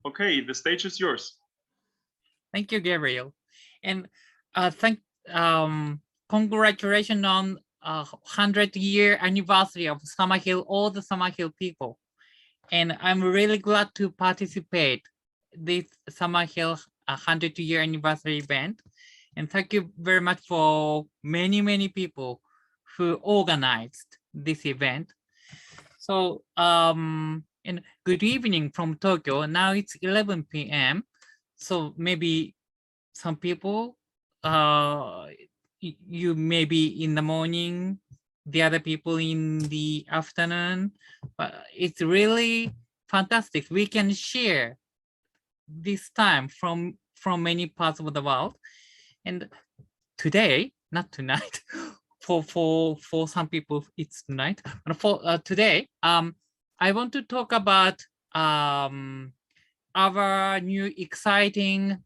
Okay, the stage is yours. Thank you, Gabriel. And congratulations on 100-year anniversary of Summerhill, all the Summerhill people. And I'm really glad to participate this Summerhill 100-year anniversary event. And thank you very much for many people who organized this event. So, and good evening from Tokyo. Now it's 11 p.m. So maybe some people, you may be in the morning, the other people in the afternoon, but it's really fantastic. We can share this time from many parts of the world. And today, not tonight, for some people it's tonight, but for today, I want to talk about our new exciting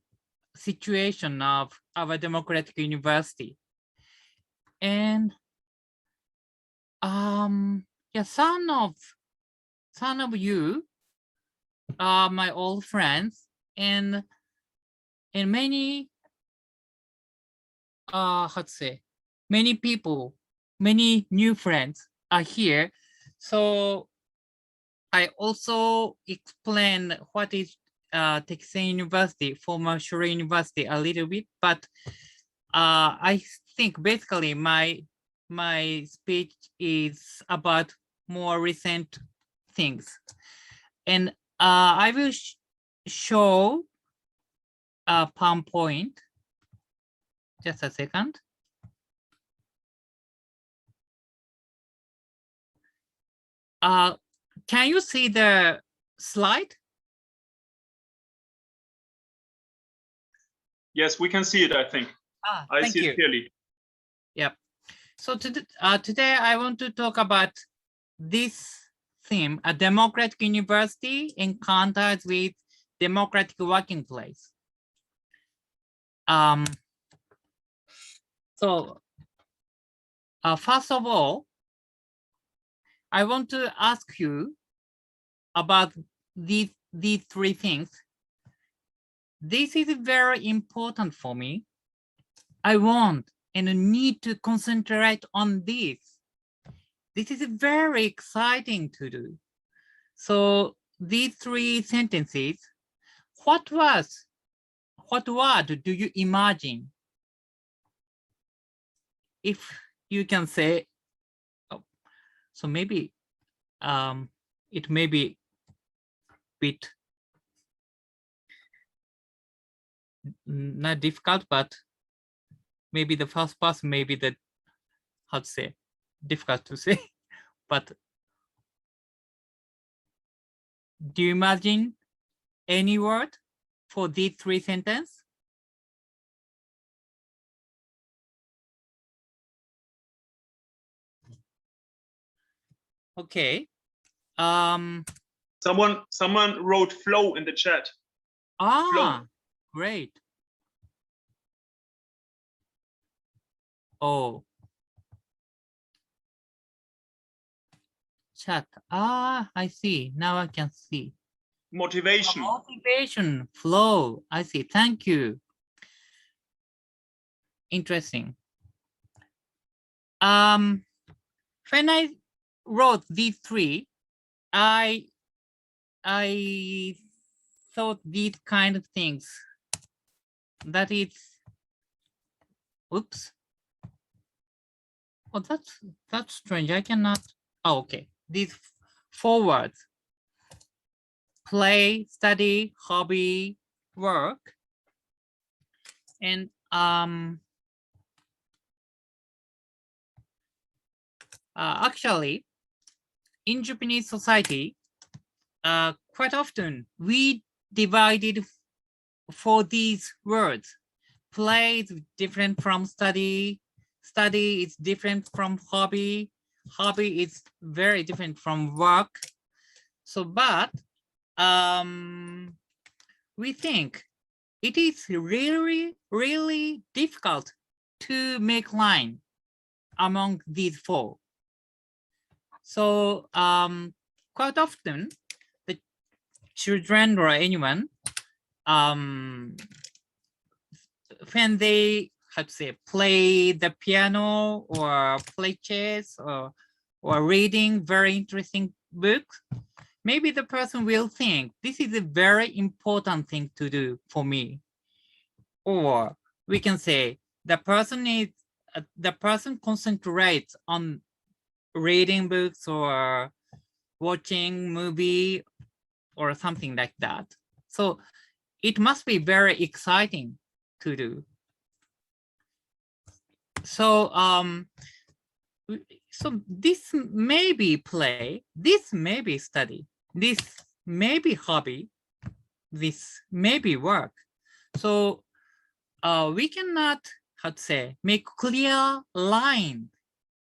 situation of our democratic university. And yeah, some of you are my old friends, and many how to say, many people, many new friends are here. So I also explain what is Tekisen University, former Shore University, a little bit, but I think basically my speech is about more recent things, and I will show a PowerPoint. Just a second. Can you see the slide? Yes, we can see it, I think. I see it clearly. Yep. So today I want to talk about this theme, a democratic university encounters with democratic working place. So first of all, I want to ask you about these three things. This is very important for me. I want and need to concentrate on this. This is very exciting to do. So these three sentences, what word do you imagine? If you can say, oh, so maybe it may be a bit not difficult, but maybe the first person may be the, how to say, difficult to say, but do you imagine any word for these three sentences? Okay. Someone wrote flow in the chat. Flow. Great. Oh. Chat. I see. Now I can see. Motivation. Motivation, flow. I see. Thank you. Interesting. When I wrote these three, I thought these kind of things. That is, oops. Oh, that's strange. I cannot. Oh, okay. These 4 words: play, study, hobby, work. And actually, in Japanese society, quite often we divided for these words. Play is different from study. Study is different from hobby. Hobby is very different from work. So, but we think it is really difficult to make line among these 4. So quite often the children or anyone, when they, how to say, play the piano or play chess or reading very interesting books, maybe the person will think this is a very important thing to do for me. Or we can say the person concentrates on reading books or watching movie or something like that. So it must be very exciting to do. So so this may be play, this may be study, this may be hobby, this may be work. So we cannot, how to say, make clear line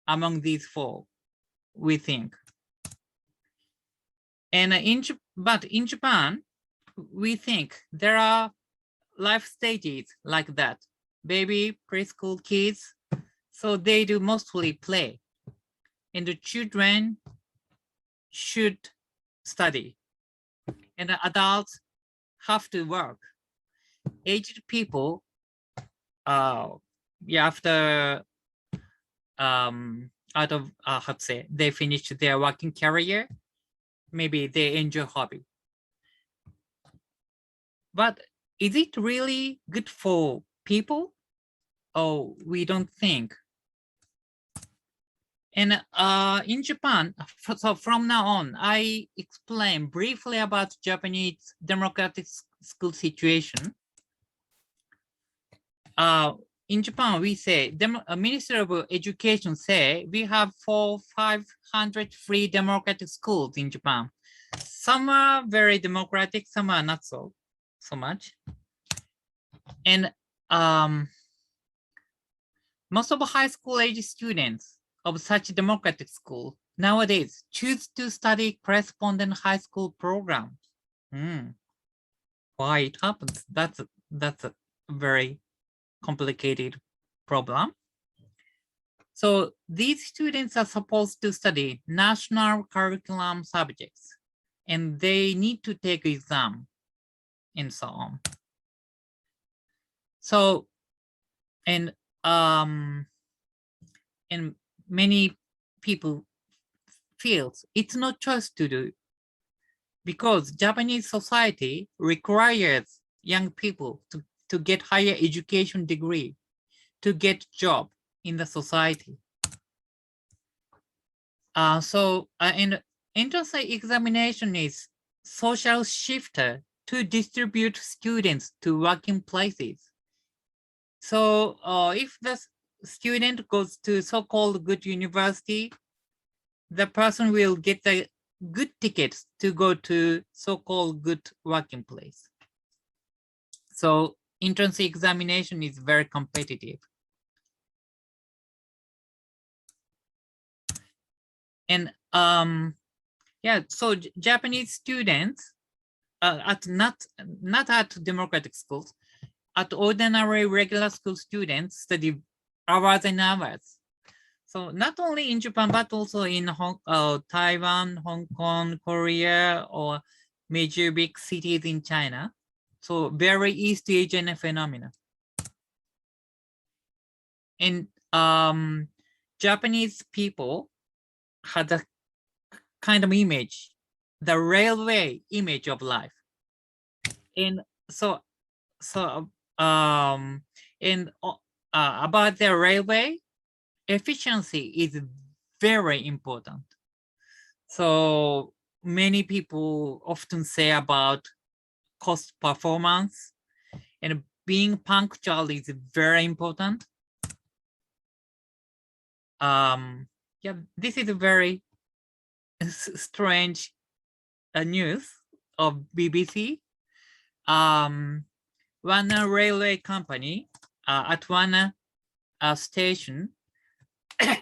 among these four, we think. And but in Japan, we think there are life stages like that. Baby, preschool kids, so they do mostly play. And the children should study. And the adults have to work. Aged people, after out of how to say, they finish their working career, maybe they enjoy hobby. But is it really good for people? Oh, we don't think. And in Japan, so from now on, I explain briefly about Japanese democratic school situation. In Japan, we say, Ministry of Education say we have 500 free democratic schools in Japan. Some are very democratic, some are not so much. And most of high school age students of such democratic school nowadays choose to study correspondent high school programs. Why it happens? That's a very complicated problem. So these students are supposed to study national curriculum subjects, and they need to take exam and so on. So, and many people feel it's not choice to do, because Japanese society requires young people to get higher education degree, to get job in the society. And entrance examination is social shifter to distribute students to working places. So if the student goes to so-called good university, the person will get the good tickets to go to so-called good working place. So entrance examination is very competitive. And so Japanese students not at democratic schools, at ordinary regular school students study hours and hours. So not only in Japan, but also in Taiwan, Hong Kong, Korea, or major big cities in China. So very East Asian phenomena. And Japanese people had a kind of image, the railway image of life. And about the railway, efficiency is very important. So many people often say about cost performance, and being punctual is very important. This is a very strange news of BBC. One railway company at one station,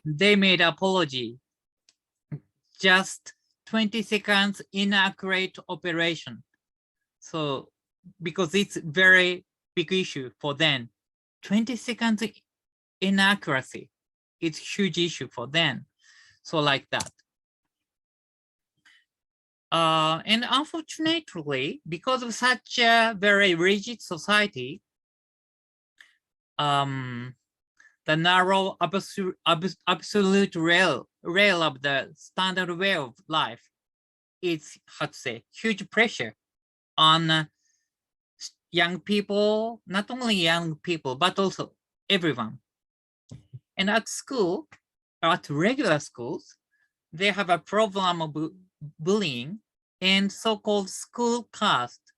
they made apology. Just 20 seconds inaccurate operation. So because it's very big issue for them. 20 seconds inaccuracy, it's huge issue for them. So like that. And unfortunately, because of such a very rigid society, the narrow absolute rail of the standard way of life is, how to say, huge pressure on young people, not only young people, but also everyone. And at school, at regular schools, they have a problem of bullying and so-called school caste,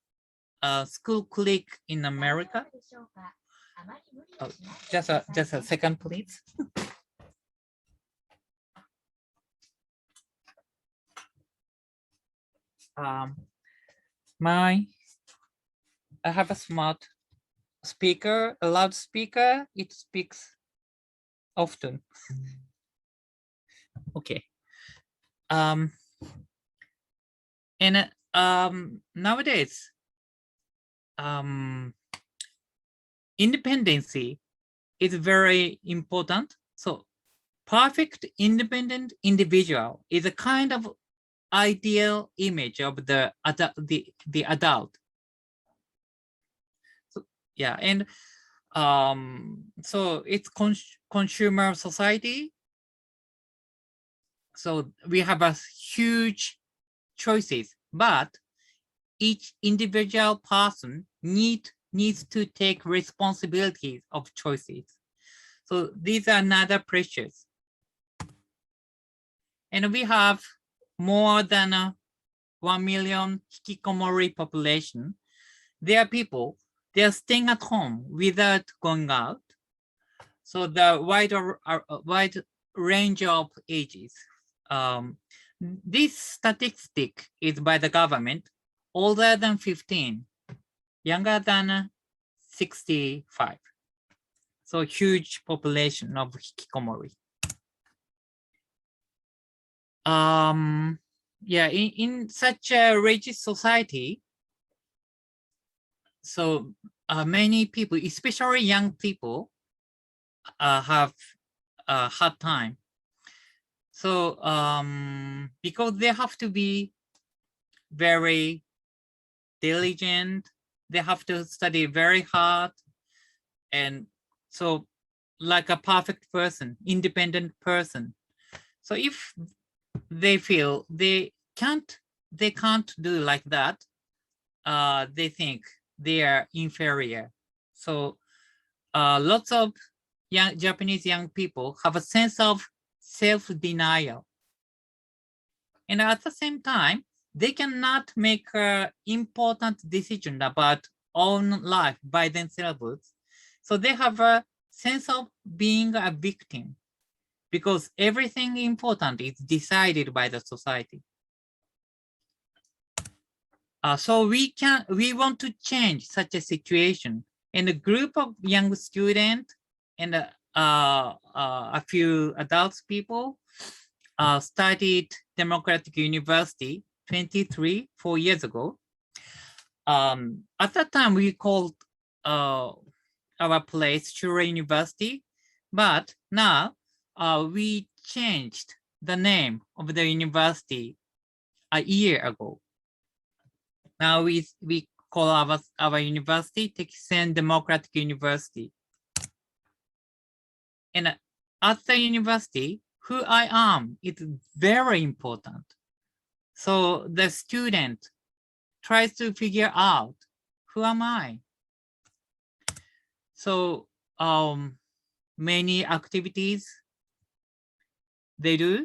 school clique in America. Oh, just a second, please. I have a smart speaker, a loudspeaker. It speaks often. Okay. And nowadays, independency is very important. So perfect independent individual is a kind of ideal image of the adult. So, yeah, and so it's consumer society. So we have a huge choices, but each individual person needs to take responsibilities of choices. So these are another pressures. And we have more than 1 million hikikomori population. There are people, they are staying at home without going out. So the wide range of ages. This statistic is by the government, older than 15, younger than 65. So huge population of hikikomori. Yeah, in such a rigid society, so many people, especially young people, have a hard time. So because they have to be very diligent, they have to study very hard, and so like a perfect person, independent person. So if they feel they can't do like that, they think they are inferior. So lots of Japanese young people have a sense of self-denial. And at the same time, they cannot make an important decision about own life by themselves. So they have a sense of being a victim because everything important is decided by the society. So we want to change such a situation. And a group of young students and a few adults people started Democratic University 4 years ago. At that time, we called our place Shura University, but now we changed the name of the university a year ago. Now we call our university Tekisen Democratic University. And at the university, who I am is very important. So the student tries to figure out, who am I? So many activities they do.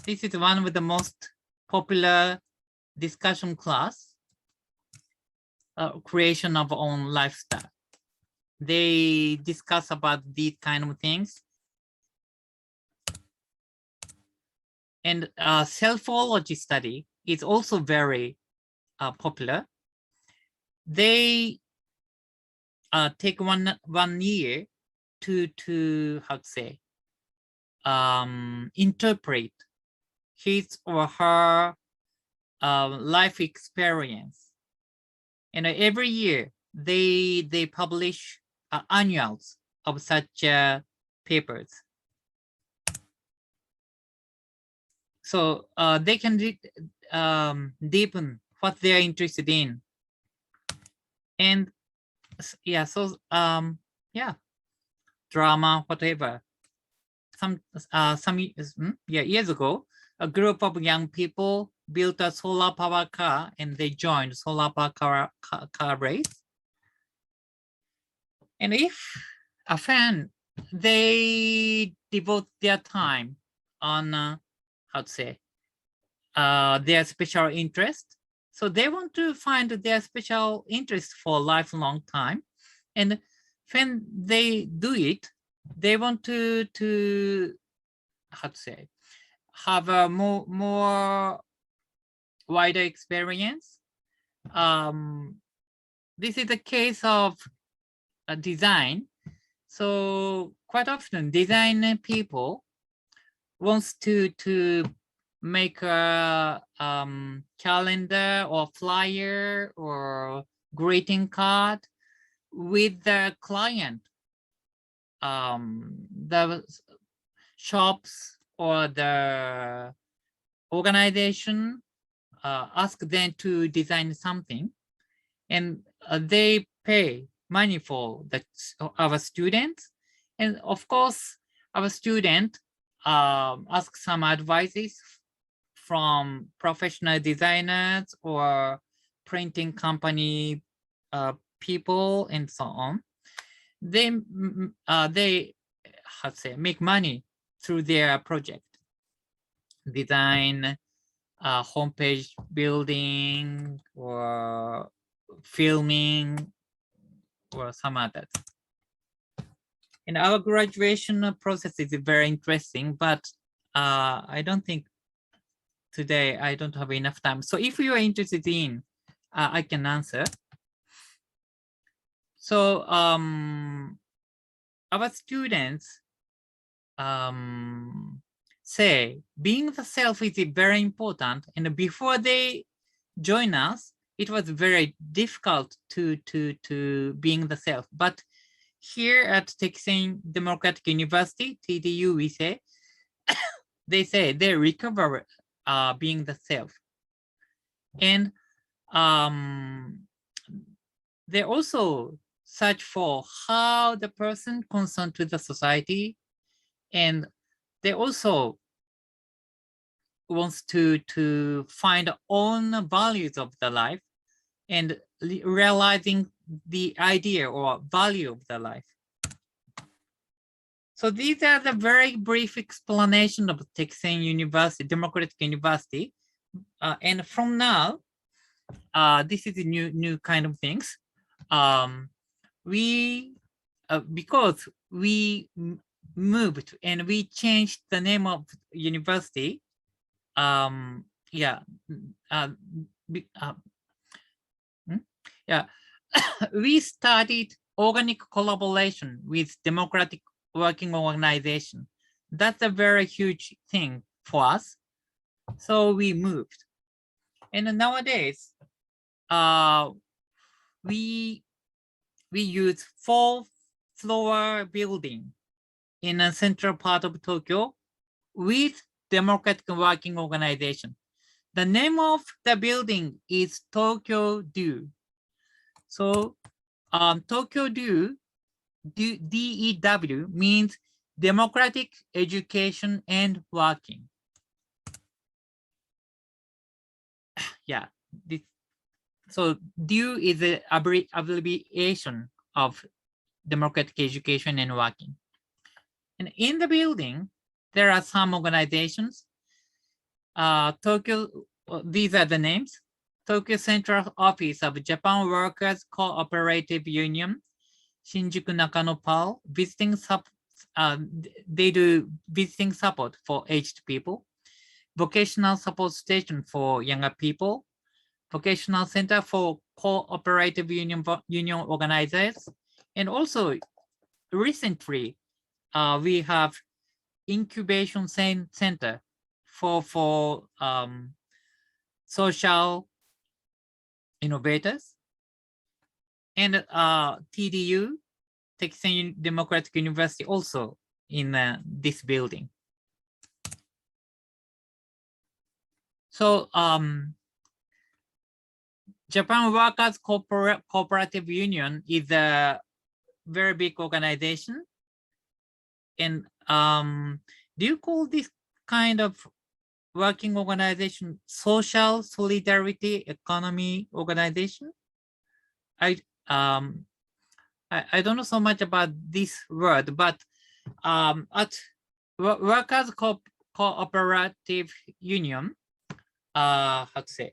This is one of the most popular discussion class, creation of own lifestyle. They discuss about these kind of things. And selfology study is also very popular. They take one year to how to say, interpret his or her life experience. And every year they publish annuals of such papers. So they can deepen what they are interested in. And yeah, so yeah, drama, whatever. Some years ago, a group of young people built a solar power car and they joined solar power car race. And if a fan, they devote their time on how to say their special interest. So they want to find their special interest for a lifelong time. And when they do it, they want to how to say have a more wider experience. This is a case of a design. So quite often design people wants to make a calendar or flyer or greeting card with the client. The shops or the organization ask them to design something, and they pay money for our students. And of course, our student ask some advices from professional designers or printing company people and so on. They how to say make money through their project, design, homepage building or filming or some others. And our graduation process is very interesting, but I don't think today I don't have enough time. So if you are interested in, I can answer. So our students say being the self is very important, and before they join us, it was very difficult to being the self. But here at Tekisen Democratic University, TDU, we say, they say they recover being the self. And they also search for how the person concerned to the society, and they also wants to find own values of the life and realizing the idea or value of the life. So these are the very brief explanation of Tekisen University, Democratic University. And from now, this is a new kind of things. Because we moved and we changed the name of university. We started organic collaboration with democratic working organization. That's a very huge thing for us. So we moved. And nowadays, we use 4-floor building in a central part of Tokyo with democratic working organization. The name of the building is Tokyo Do. So Tokyo Do, DEW means democratic education and working. Yeah, so DEW is an abbreviation of democratic education and working. And in the building, there are some organizations. Tokyo, these are the names. Tokyo Central Office of Japan Workers Cooperative Union, Shinjuku Nakano PAL, they do visiting support for aged people, vocational support station for younger people, vocational center for cooperative union organizers, and also recently we have incubation center for social innovators, and TDU, Tekisen Democratic University, also in this building. So Japan Workers Cooperative Union is a very big organization. And do you call this kind of working organization social solidarity economy organization? I don't know so much about this word, but at Workers Cooperative Union, how to say,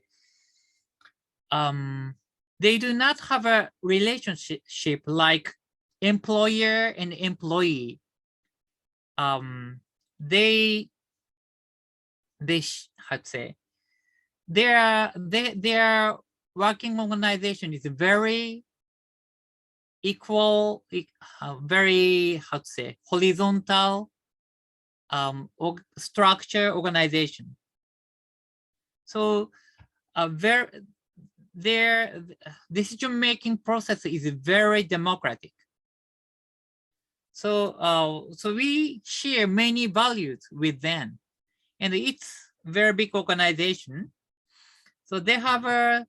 they do not have a relationship like employer and employee. They how to say, their working organization is very equal, very, how to say, horizontal structure organization. So their decision-making process is very democratic. So so we share many values with them, and it's very big organization. So they have a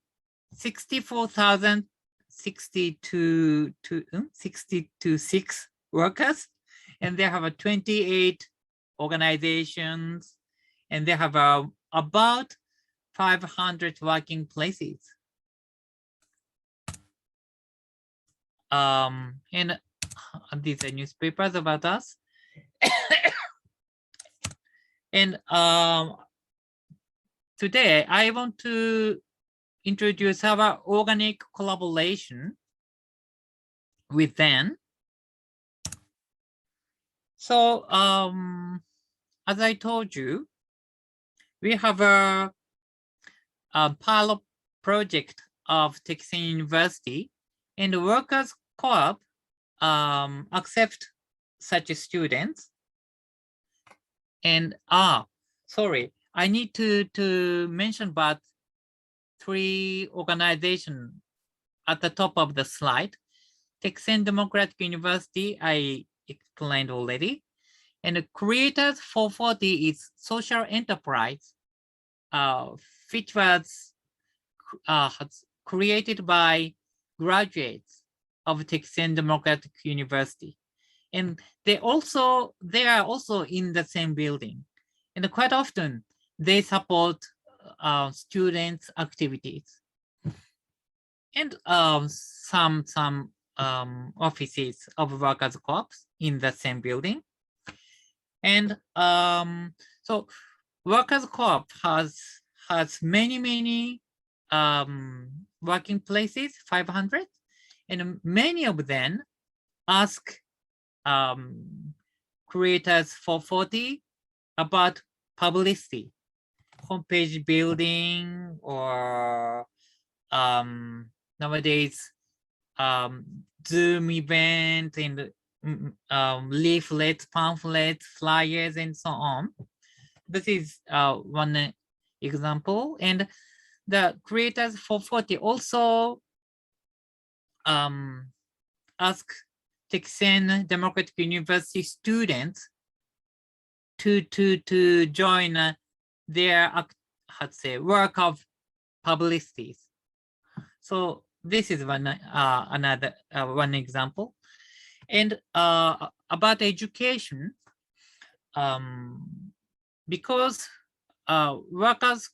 62,6 workers, and they have a 28 organizations, and they have about 500 working places. And these are newspapers about us. And today I want to introduce our organic collaboration with them. So as I told you, we have a pilot project of Tekisen University, and the workers co-op accept such students. And sorry, I need to mention about 3 organizations at the top of the slide. Tekisen Democratic University, I explained already. And the Creators 440 is social enterprise, which was created by graduates of Tekisen Democratic University. And they are also in the same building. And quite often they support students' activities. And some offices of workers' co-ops in the same building. And so workers' co-op has many working places, 500, and many of them ask Creators 440 about publicity, homepage building, or nowadays Zoom event, and leaflets, pamphlets, flyers, and so on. This is one example. And the Creators 440 also ask Tekisen Democratic University students to join their, how to say, work of publicities. So this is one another one example. And about education, because workers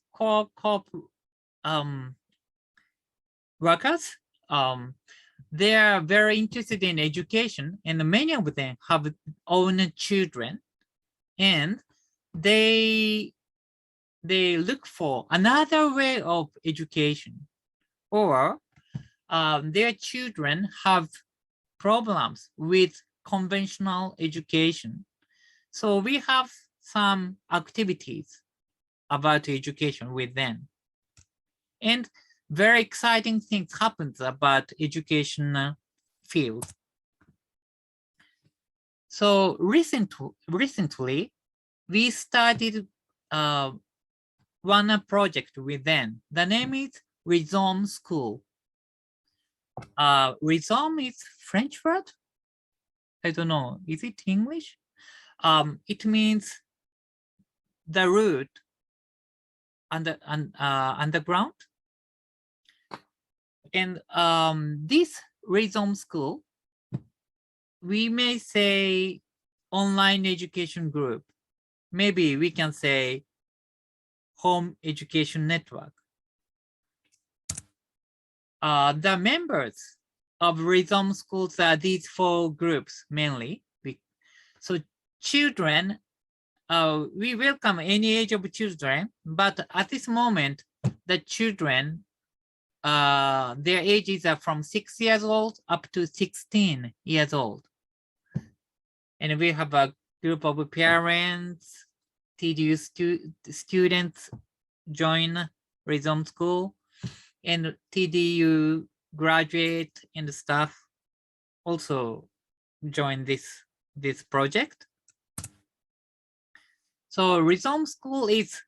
workers they are very interested in education, and many of them have own children, and they look for another way of education, or their children have problems with conventional education. So we have some activities about education with them. And very exciting things happens about education field. So recently, we started one project with them. The name is Rhizome School. Rhizome is French word? I don't know, is it English? It means the root underground. And this Rhizome School, we may say online education group. Maybe we can say home education network. The members of Rhizome schools are these 4 groups mainly. So children, we welcome any age of children, but at this moment, the children, their ages are from 6 years old up to 16 years old. And we have a group of parents, TDU students join Rhizome School, and TDU graduate and staff also join this project. So Rhizome School is,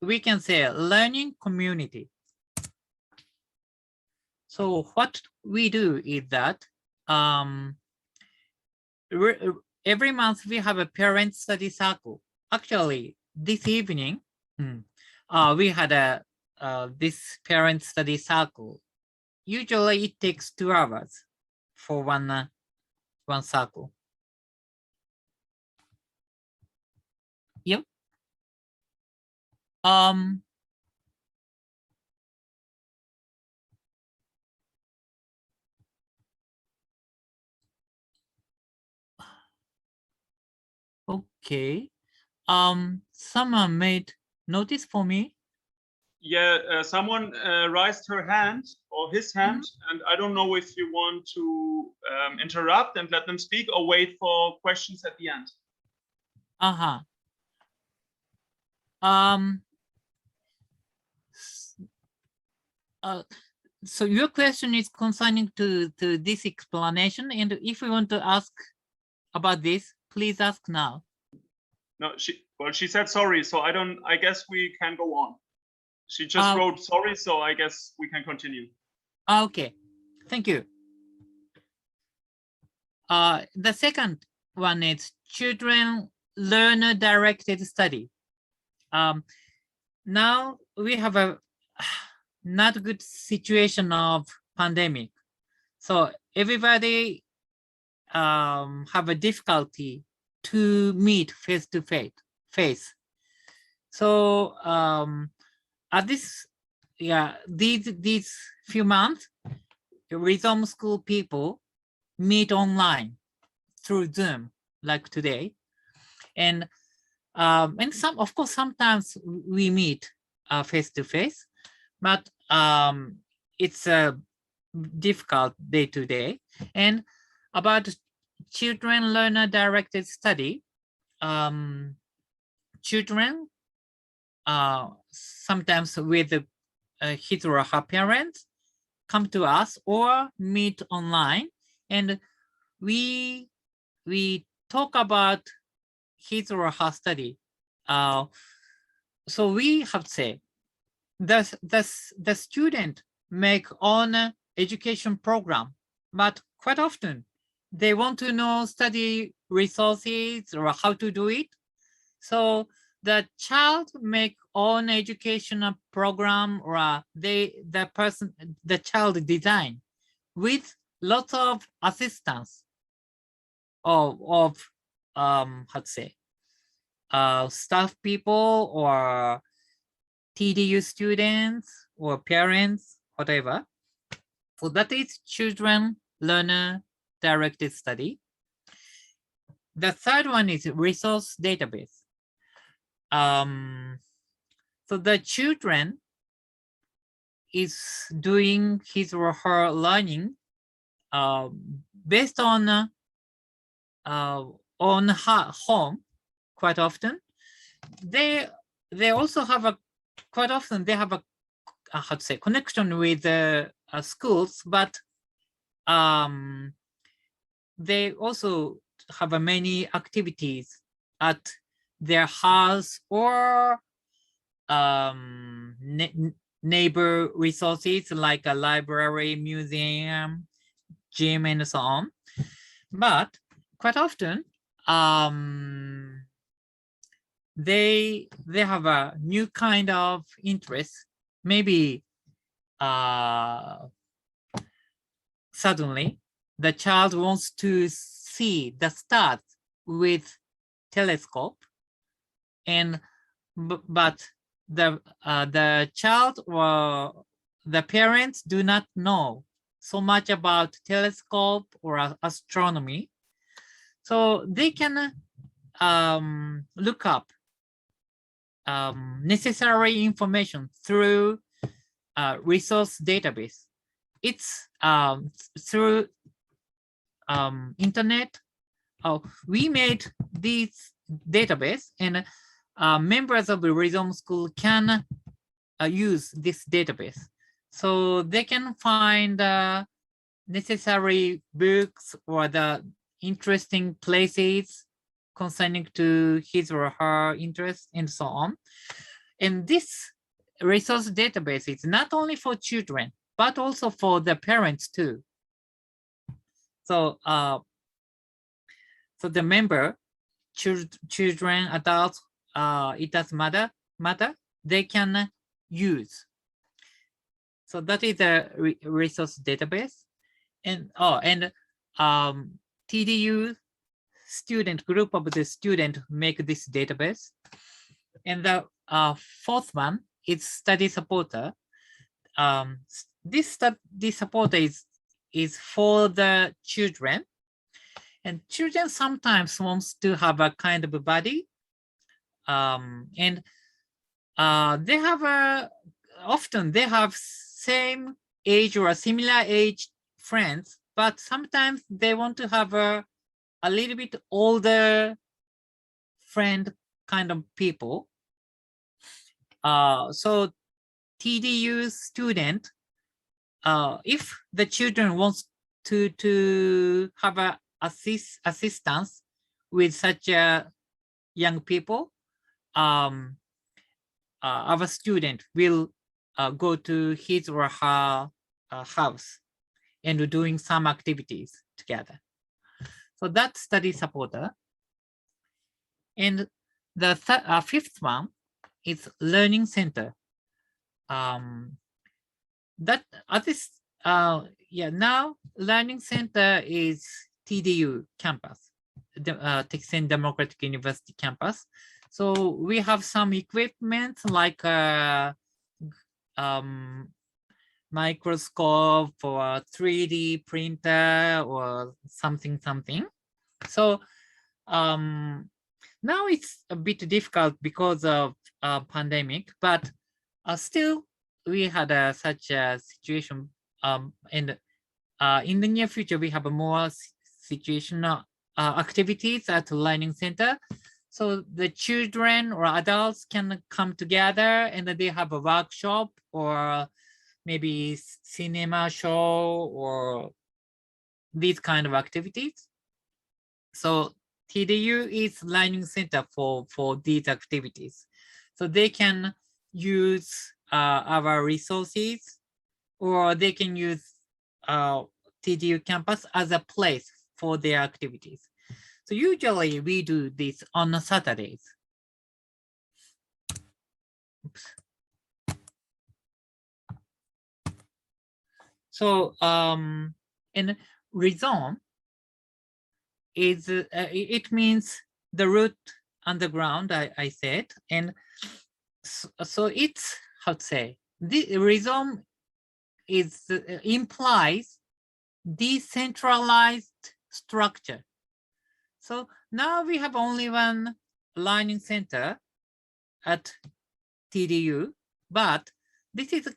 we can say, a learning community. So what we do is that every month we have a parent study circle. Actually, this evening, we had this parent study circle. Usually it takes 2 hours for one circle. Yep. Okay. Someone made notice for me. Yeah, someone raised her hand or his hand, and I don't know if you want to interrupt and let them speak or wait for questions at the end. So your question is concerning to this explanation, and if you want to ask about this, please ask now. No, she said sorry, so I guess we can go on. She just wrote sorry, so I guess we can continue. Okay, thank you. The second one is children learner directed study. Now we have a not good situation of pandemic, so everybody have a difficulty to meet face to face. So at this, these few months, Rhizome School people meet online through Zoom, like today, and some, of course, sometimes we meet face to face, but it's a difficult day to day. And about children learner directed study, children sometimes with his or her parents come to us or meet online, and we talk about his or her study. So we have to say the student make own education program, but quite often they want to know study resources or how to do it. So the child make own educational program, or the child design with lots of assistance of how to say staff people or TDU students or parents, whatever. So that is children learner directed study. The third one is resource database. So the children is doing his or her learning based on her home. Quite often, they also have a how to say connection with schools, but they also have many activities at their house or neighbor resources like a library, museum, gym, and so on. But quite often, they have a new kind of interest. Maybe suddenly the child wants to see the stars with telescope, and but the child or the parents do not know so much about telescope or astronomy, so they can look up necessary information through resource database. It's through internet. We made this database, and members of the Rhizome School can use this database. So they can find necessary books or the interesting places concerning to his or her interest and so on. And this resource database is not only for children, but also for the parents too. So, so the member, children, adults, it doesn't matter, they can use. So that is a resource database. And TDU student, group of the student make this database. And the fourth one is study supporter. This study supporter is for the children, and children sometimes wants to have a kind of a buddy, and they have often they have same age or a similar age friends, but sometimes they want to have a little bit older friend kind of people. So TDU student, if the children wants to have a assistance with such a young people, our student will go to his or her house and doing some activities together. So that's study supporter. And the fifth one is learning center. That at this now learning center is TDU campus, the Tekisen Democratic University campus. So we have some equipment like microscope or 3D printer or something. So now it's a bit difficult because of pandemic, but still we had such a situation, and in the near future we have more situational activities at the learning center. So the children or adults can come together and they have a workshop or maybe cinema show or these kind of activities. So TDU is learning center for these activities. So they can use our resources, or they can use TDU campus as a place for their activities. So usually we do this on Saturdays. Oops. So in Rhizome is it means the root underground, I said, and so it's how to say the Rhizome is implies decentralized structure. So now we have only one learning center at TDU, but this is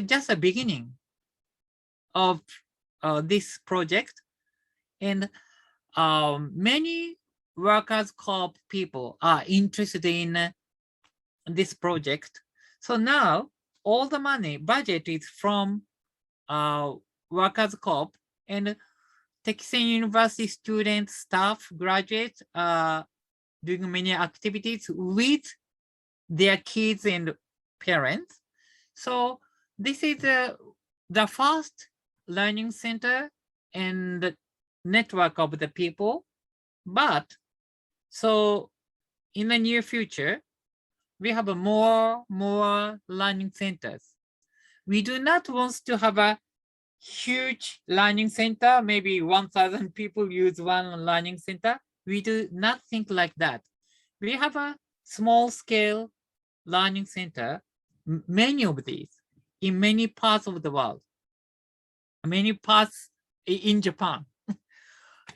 just a beginning of this project, and many workers' co-op people are interested in this project. So now all the money budget is from workers' co-op, and Tekisen University students, staff, graduates doing many activities with their kids and parents. So this is the first learning center and the network of the people. But so in the near future, we have a more learning centers. We do not want to have a huge learning center, maybe 1,000 people use one learning center. We do not think like that. We have a small scale learning center, many of these in many parts of the world, many parts in Japan.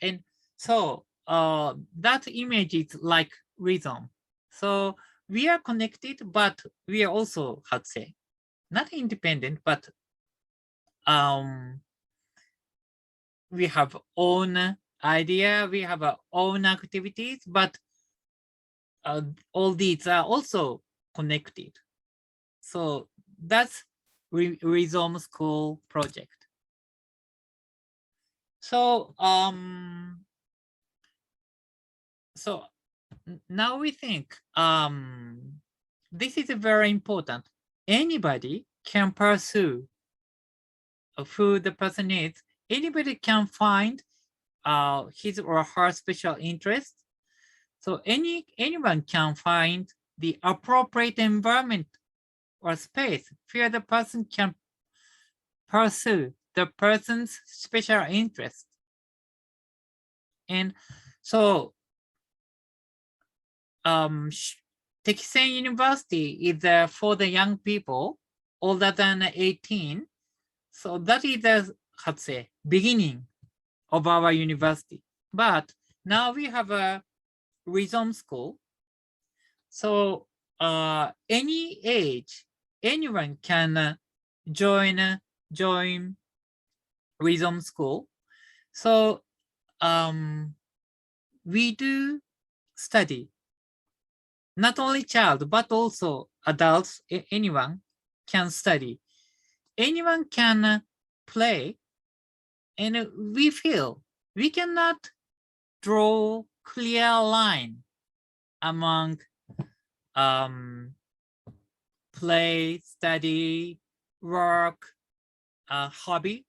And so that image is like rhythm. So we are connected, but we are also, how to say, not independent, but we have own idea, we have our own activities, but all these are also connected. So that's Rhizome School project. So now we think this is very important. Anybody can pursue who the person is. Anybody can find his or her special interest. So anyone can find the appropriate environment or space where the person can pursue the person's special interest. And so Tekisen University is for the young people older than 18. So that is the, how to say, beginning of our university. But now we have a Rhizome School. So any age, anyone can join Rhizome School. So we do study, not only child, but also adults, anyone can study. Anyone can play, and we feel we cannot draw clear line among play, study, work, hobby.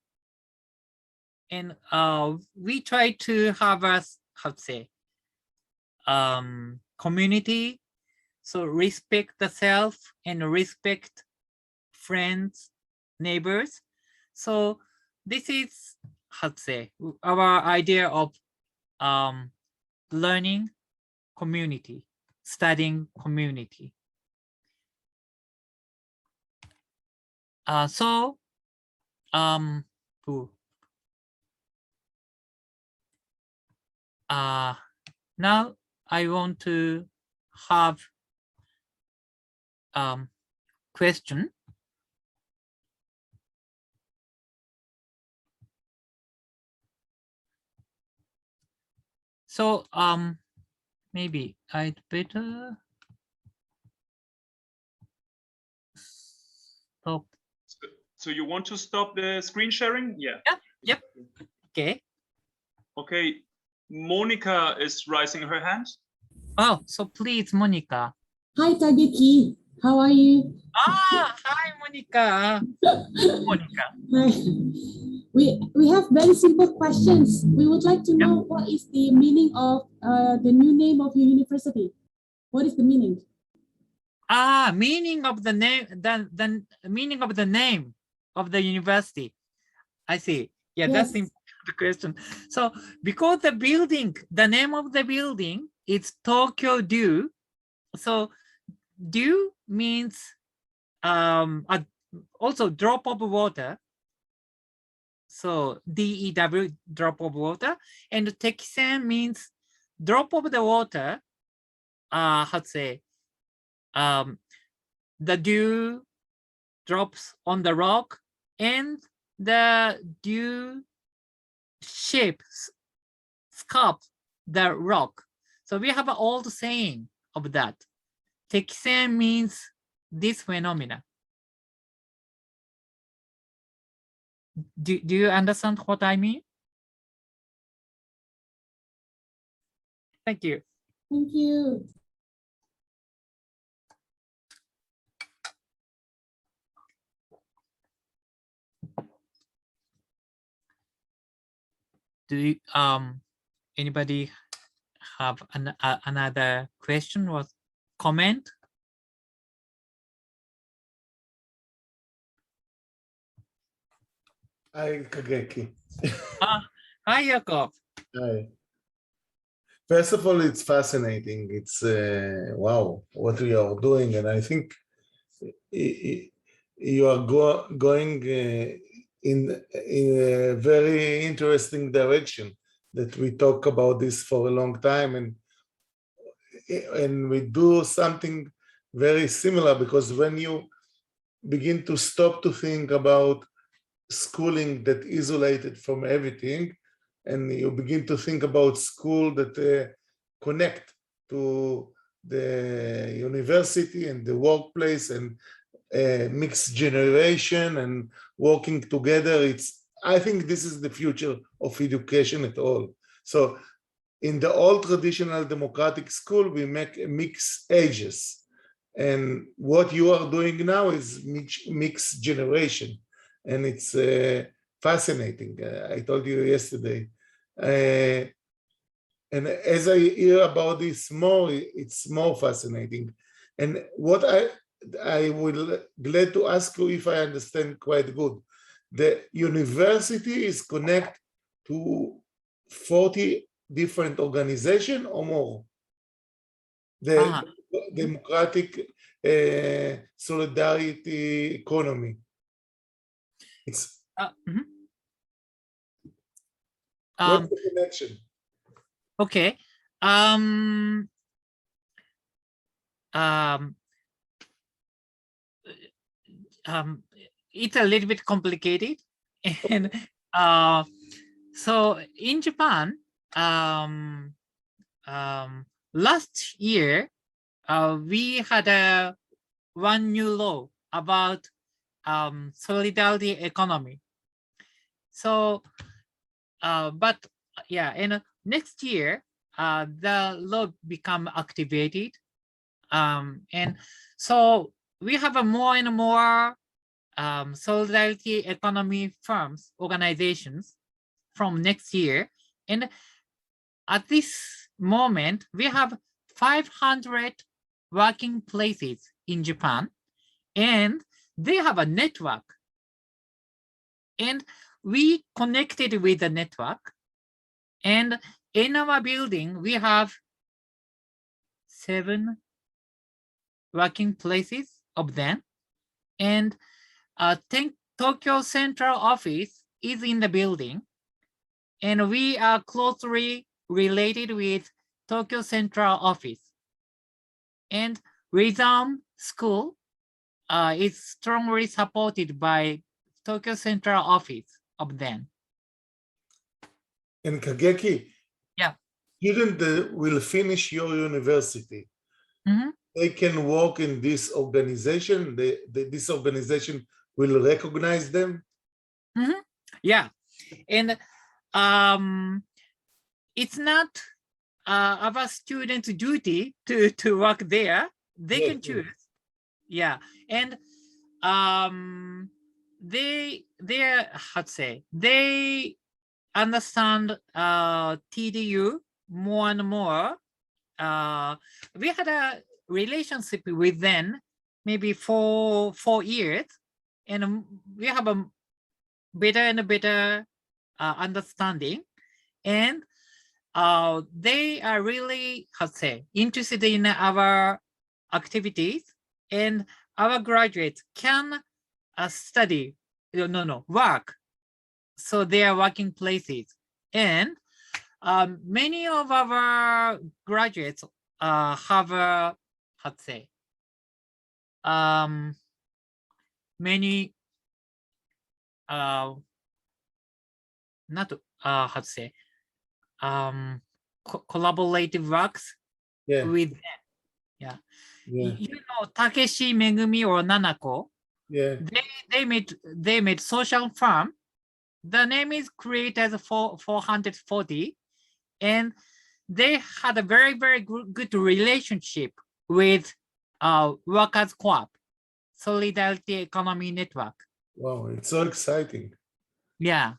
And we try to have a, how to say, community. So respect the self and respect friends, neighbors. So this is, how to say, our idea of learning community, studying community. Now I want to have question. So maybe I'd better stop. So you want to stop the screen sharing? Yeah. Yep. Okay. Okay. Monica is raising her hand. Oh, so please, Monica. Hi, Kageki. How are you? Hi, Monica. Monica. Hi. We have very simple questions. We would like to know what is the meaning of the new name of your university. What is the meaning? Meaning of the name, the meaning of the name of the university. I see. Yeah, Yes. that's the question. So because the building, the name of the building is Tokyo Dew. So dew means also drop of water. So DEW, drop of water. And Tekisen means drop of the water. How to say? The dew drops on the rock, and the dew shapes sculpt the rock. So we have an old saying of that. Tekisen means this phenomena. Do you understand what I mean? Thank you. Thank you. Do you, anybody have another question or comment? Hi, Kageki. Hi, Jakob. Hi. First of all, it's fascinating. It's wow, what we are doing, and I think you are going in a very interesting direction. That we talk about this for a long time, and we do something very similar, because when you begin to stop to think about schooling that isolated from everything, and you begin to think about school that connect to the university and the workplace and mixed generation and working together. I think this is the future of education at all. So in the old traditional democratic school, we make mixed ages. And what you are doing now is mixed generation. And it's fascinating. I told you yesterday. And as I hear about this more, it's more fascinating. And what I will glad to ask you if I understand quite good. The university is connected to 40 different organizations or more. The democratic solidarity economy. It's what's the connection? Okay. It's a little bit complicated, and so in Japan, last year we had one new law about solidarity economy. So, but yeah, and next year the law become activated, and so we have a more and more solidarity economy firms, organizations from next year. And at this moment, we have 500 working places in Japan, and they have a network. And we connected with the network. And in our building, we have 7 working places of them. And Tokyo Central Office is in the building. And we are closely related with Tokyo Central Office. And Rhythm School is strongly supported by Tokyo Central Office of them. And Kageki, yeah, students will finish your university. They can work in this organization. This organization will recognize them. Yeah, and it's not our students' duty to work there. They can choose. Yeah, and they how to say, they understand TDU more and more. We had a relationship with them maybe for 4 years, and we have a better and better understanding, and they are really, how to say, interested in our activities, and our graduates can study, work. So they are working places, and many of our graduates have a, how to say, many not how to say, collaborative works with them. Yeah. You know Takeshi, Megumi, or Nanako. Yeah. They made social firm. The name is created as 440, and they had a very, very good relationship with Workers Co-op, Solidarity Economy Network. Wow, it's so exciting. Yeah.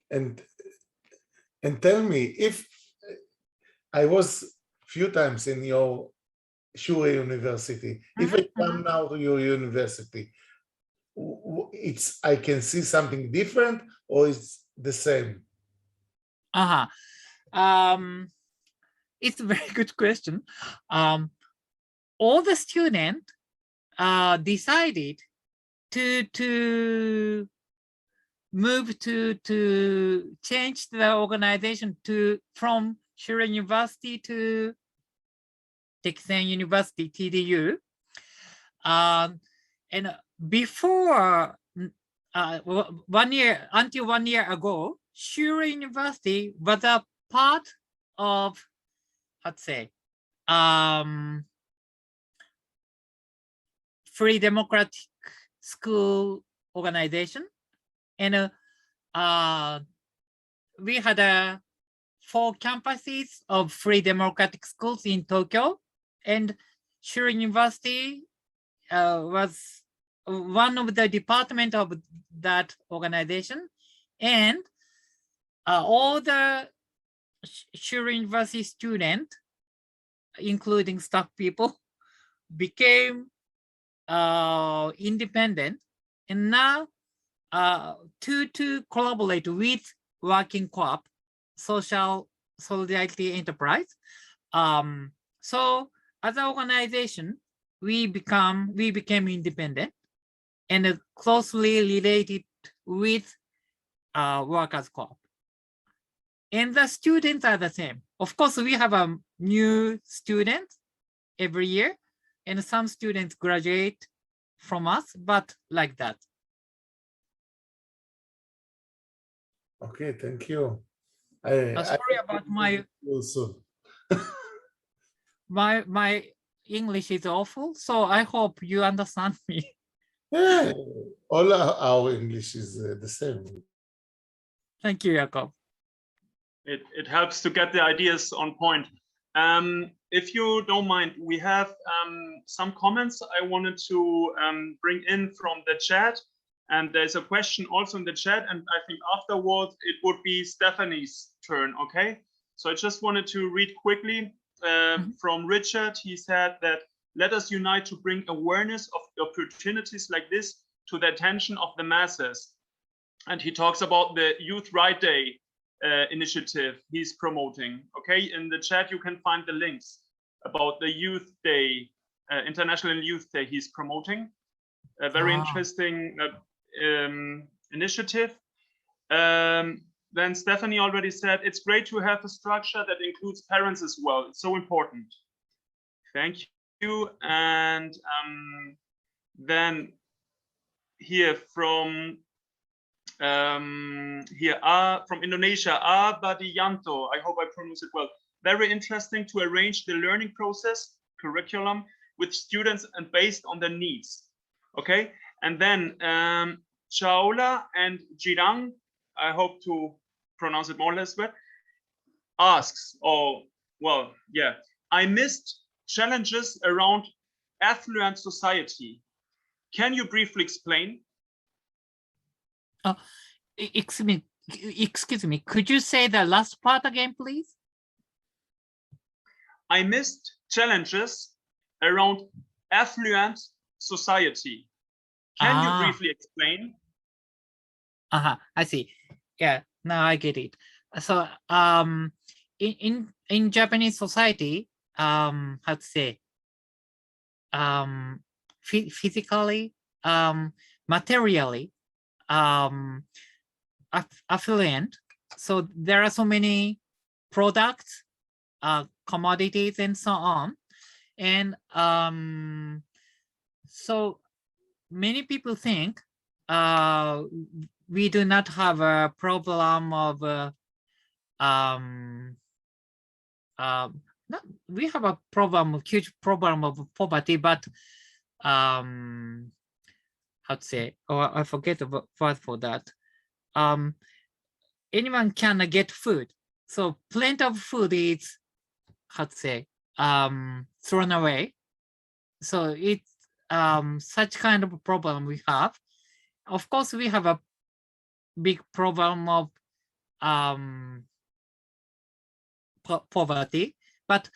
And tell me, if I was few times in your Shure University. If I come now to your university, I can see something different or it's the same? It's a very good question. All the students decided to move to change the organization from Shure University to Tekisen University, TDU. And before until 1 year ago, Shure University was a part of, let's say, Free Democratic School organization. And we had 4 campuses of Free Democratic Schools in Tokyo, and Shure University was one of the department of that organization, and all the Shure University students, including staff people, became independent, and now to collaborate with Working Co-op, Social Solidarity Enterprise. So as an organization, we became independent and closely related with Workers Co-op. And the students are the same. Of course, we have a new student every year, and some students graduate from us, but like that. Okay, thank you. Sorry about my also. my English is awful, so I hope you understand me. Yeah, all our English is the same. Thank you, Jakob. It helps to get the ideas on point. If you don't mind, we have some comments I wanted to bring in from the chat. And there's a question also in the chat, and I think afterwards it would be Stephanie's turn, okay? So I just wanted to read quickly from Richard. He said that, let us unite to bring awareness of opportunities like this to the attention of the masses. And he talks about the Youth Right Day initiative he's promoting, okay? In the chat you can find the links about the Youth Day, International Youth Day he's promoting. A very interesting initiative. Then Stephanie already said, it's great to have a structure that includes parents as well. It's so important. Thank you. And then here from from Indonesia, Badianto, I hope I pronounced it well. Very interesting to arrange the learning process, curriculum with students and based on their needs. Okay, and then Chaola and Jirang, I hope to pronounce it more or less well, asks, I missed challenges around affluent society. Can you briefly explain? Excuse me, could you say the last part again, please? I missed challenges around affluent society. Can you briefly explain? I see. Yeah, now I get it. So in Japanese society, how to say, physically, materially, affluent. So there are so many products, commodities, and so on. And so many people think we do not have a problem of we have a huge problem of poverty, but how to say, I forget the word for that. Anyone can get food, so plenty of food is, how to say, thrown away. So it's such kind of a problem we have. Of course, we have a big problem of poverty, but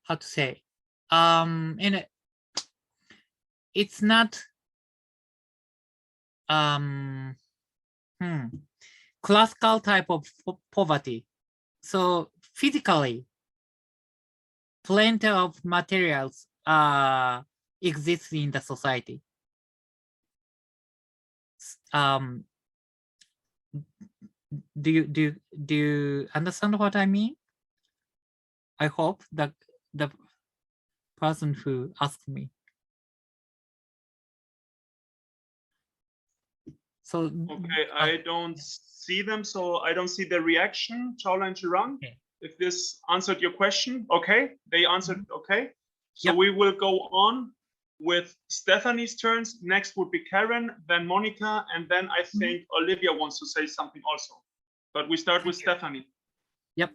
how to say, and it's not classical type of poverty. So physically, plenty of materials exist in the society. Do you understand what I mean? I hope that the person who asked me. So Okay, I don't see them, so I don't see the reaction, Chaola and Chirang. Okay. If this answered your question, okay, they answered, okay. So Yep. we will go on with Stephanie's turns. Next would be Karen, then Monica, and then I think Olivia wants to say something also. But we start with Stephanie. Yep.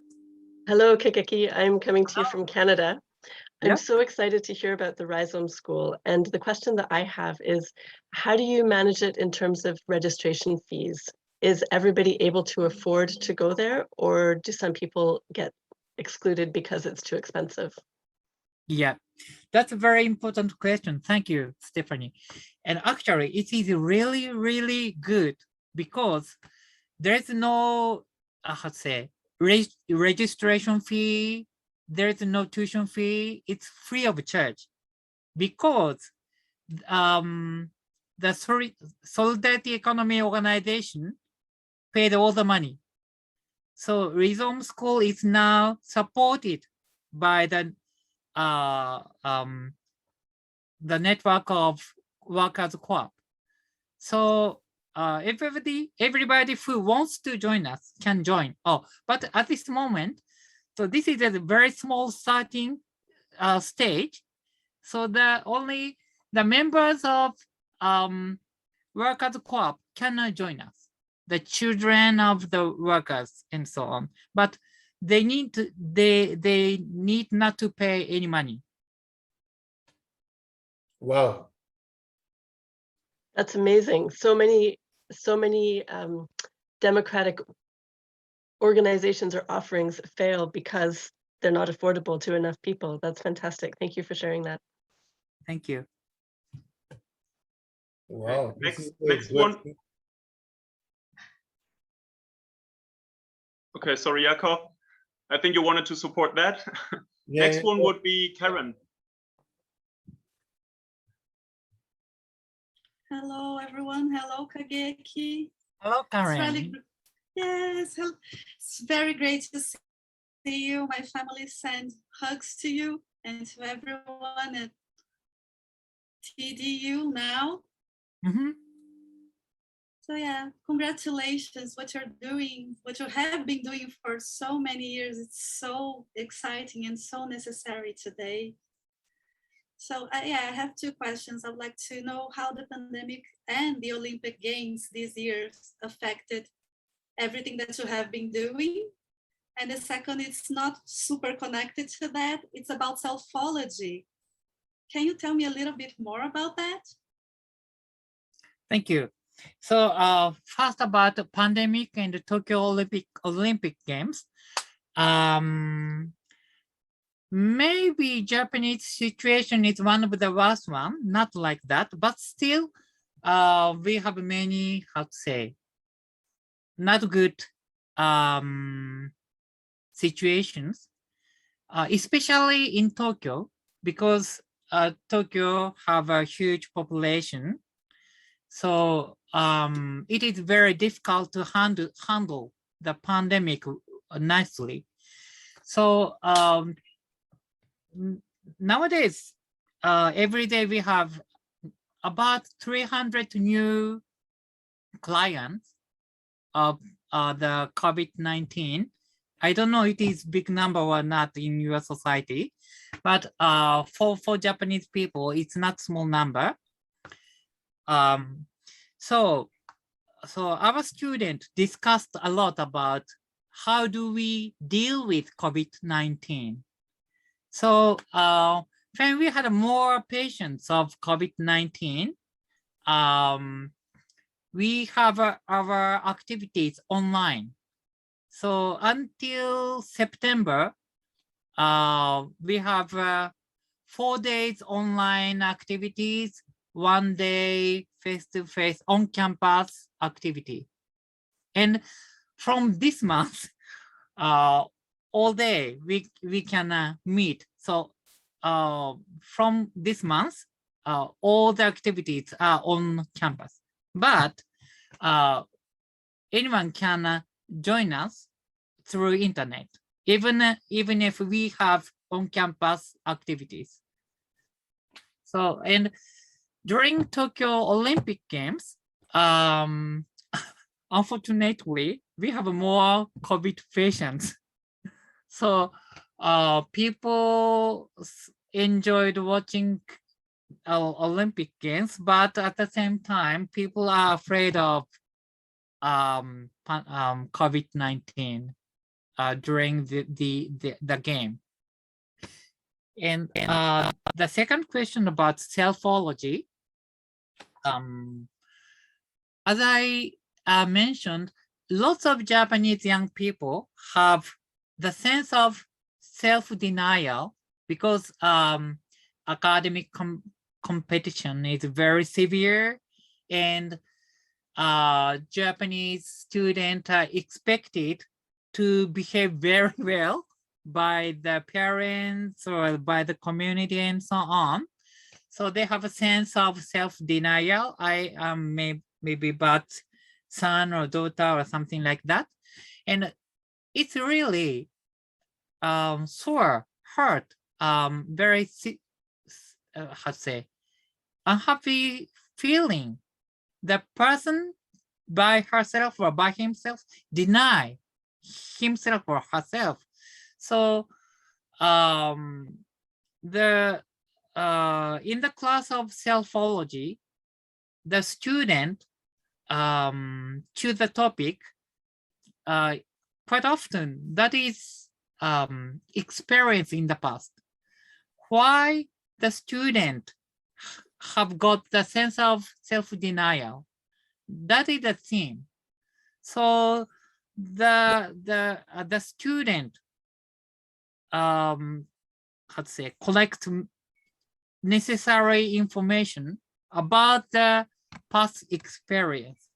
Hello, Kageki. I'm coming to you from Canada. I'm Yep. so excited to hear about the Rhizome School. And the question that I have is, how do you manage it in terms of registration fees? Is everybody able to afford to go there, or do some people get excluded because it's too expensive? Yeah, that's a very important question. Thank you, Stephanie. And actually, it is really, really good because there's no, how to say, registration fee. There's no tuition fee. It's free of charge because the Solidarity Economy Organization paid all the money. So Rhizome School is now supported by the network of workers co-op. So everybody who wants to join us can join. Oh, but at this moment, so this is a very small starting stage. So only the members of workers co-op cannot join us. The children of the workers and so on. But they need not to pay any money. Wow. That's amazing. So many democratic organizations or offerings fail because they're not affordable to enough people. That's fantastic. Thank you for sharing that. Thank you. Wow. Next one. Okay, sorry, Jakob. I think you wanted to support that. Yeah, Next one would be Karen. Hello, everyone. Hello, Kageki. Hello, Karen. It's really, yes, it's very great to see you. My family sends hugs to you and to everyone at TDU now. Mm-hmm. So yeah, congratulations, what you're doing, what you have been doing for so many years. It's so exciting and so necessary today. So yeah, I have two questions. I would like to know how the pandemic and the Olympic Games this year affected everything that you have been doing. And the second, it's not super connected to that. It's about selfology. Can you tell me a little bit more about that? Thank you. So first about the pandemic and the Tokyo Olympic Games. Maybe Japanese situation is one of the worst one, not like that, but still we have many, how to say, not good situations, especially in Tokyo, because Tokyo have a huge population. So it is very difficult to handle the pandemic nicely. So nowadays, every day we have about 300 new clients of the COVID-19. I don't know if it is big number or not in your society, but for Japanese people, it's not small number. So our student discussed a lot about how do we deal with COVID-19. So when we had more patients of COVID-19, we have our activities online. So until September, we have 4 days online activities, 1 day face-to-face on-campus activity. And from this month, all day we can meet. So from this month, all the activities are on campus. But anyone can join us through internet, even if we have on-campus activities. So, and during Tokyo Olympic Games, unfortunately, we have more COVID patients. So people enjoyed watching Olympic Games, but at the same time, people are afraid of COVID-19 during the game. And the second question about selfology, as I mentioned, lots of Japanese young people have the sense of self-denial because academic competition is very severe, and Japanese students are expected to behave very well by the parents or by the community and so on. So they have a sense of self-denial. I am maybe bad son or daughter or something like that. And it's really sore, hurt, very, how to say, unhappy feeling. The person by herself or by himself deny himself or herself. So in the class of selfology, the student choose the topic quite often that is experienced in the past. Why the student have got the sense of self-denial? That is the theme. So the student how to say, collect necessary information about the past experience,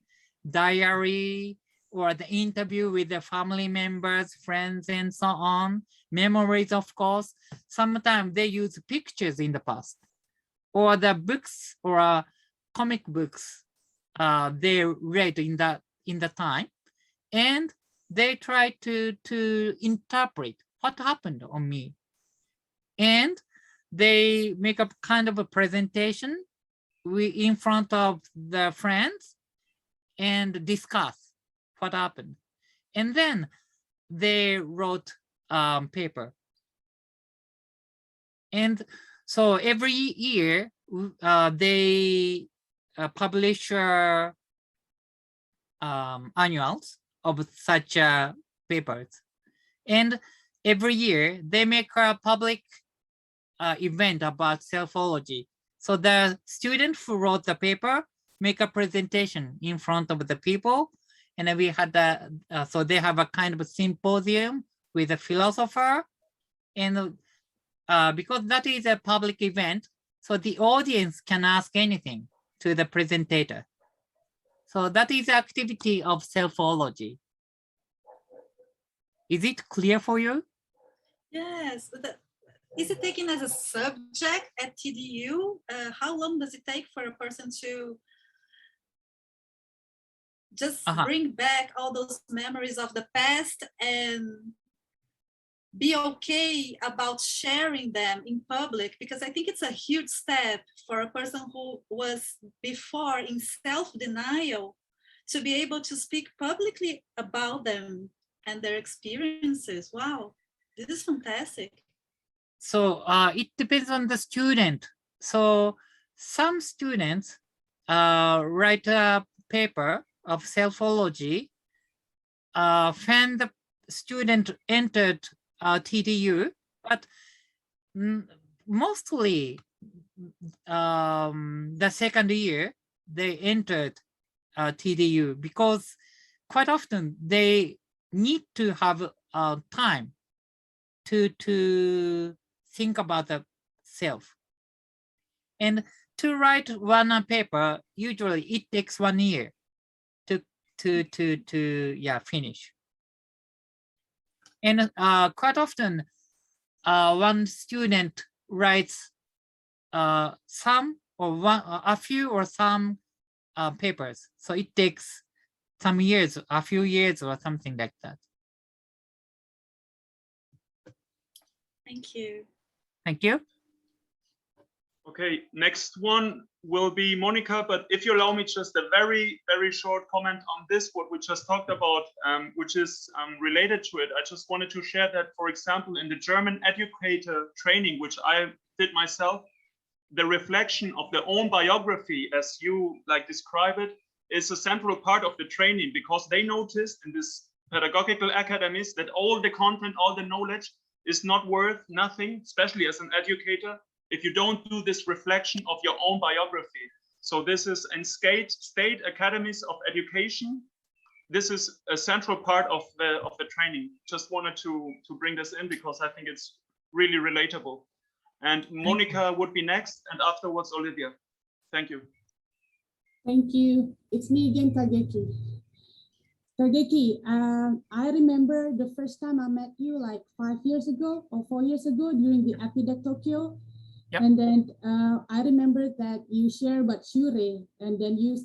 diary, or the interview with the family members, friends, and so on, memories, of course. Sometimes they use pictures in the past, or the books or comic books they read in the time, and they try to interpret what happened on me. And they make up kind of a presentation in front of the friends and discuss what happened. And then they wrote paper. And so every year they publish annuals of such papers. And every year they make a public event about selfology. So the student who wrote the paper make a presentation in front of the people. And then we had so they have a kind of a symposium with a philosopher. And because that is a public event, so the audience can ask anything to the presenter. So that is the activity of selfology. Is it clear for you? Yes. Is it taken as a subject at TDU? How long does it take for a person to just bring back all those memories of the past and be okay about sharing them in public? Because I think it's a huge step for a person who was before in self-denial to be able to speak publicly about them and their experiences. Wow, this is fantastic. So it depends on the student. So some students write a paper of selfology when the student entered TDU, but mostly the second year they entered TDU because quite often they need to have time to think about the self. And to write one paper, usually it takes 1 year to finish. And quite often, one student writes some or a few or some papers. So it takes some years, a few years or something like that. Thank you. Thank you. Okay, next one will be Monica, but if you allow me just a very, very short comment on this, what we just talked about, which is related to it. I just wanted to share that, for example, in the German educator training, which I did myself, the reflection of their own biography, as you describe it, is a central part of the training, because they noticed in this pedagogical academies that all the content, all the knowledge is not worth nothing, especially as an educator, if you don't do this reflection of your own biography. So this is in state academies of education. This is a central part of the training. Just wanted to bring this in because I think it's really relatable. And Monica would be next, and afterwards Olivia. Thank you. Thank you. It's me again, Kageki. Kageki, I remember the first time I met you like 5 years ago or 4 years ago during the IDEC Tokyo. Yep. And then I remember that you share about Shure, and then you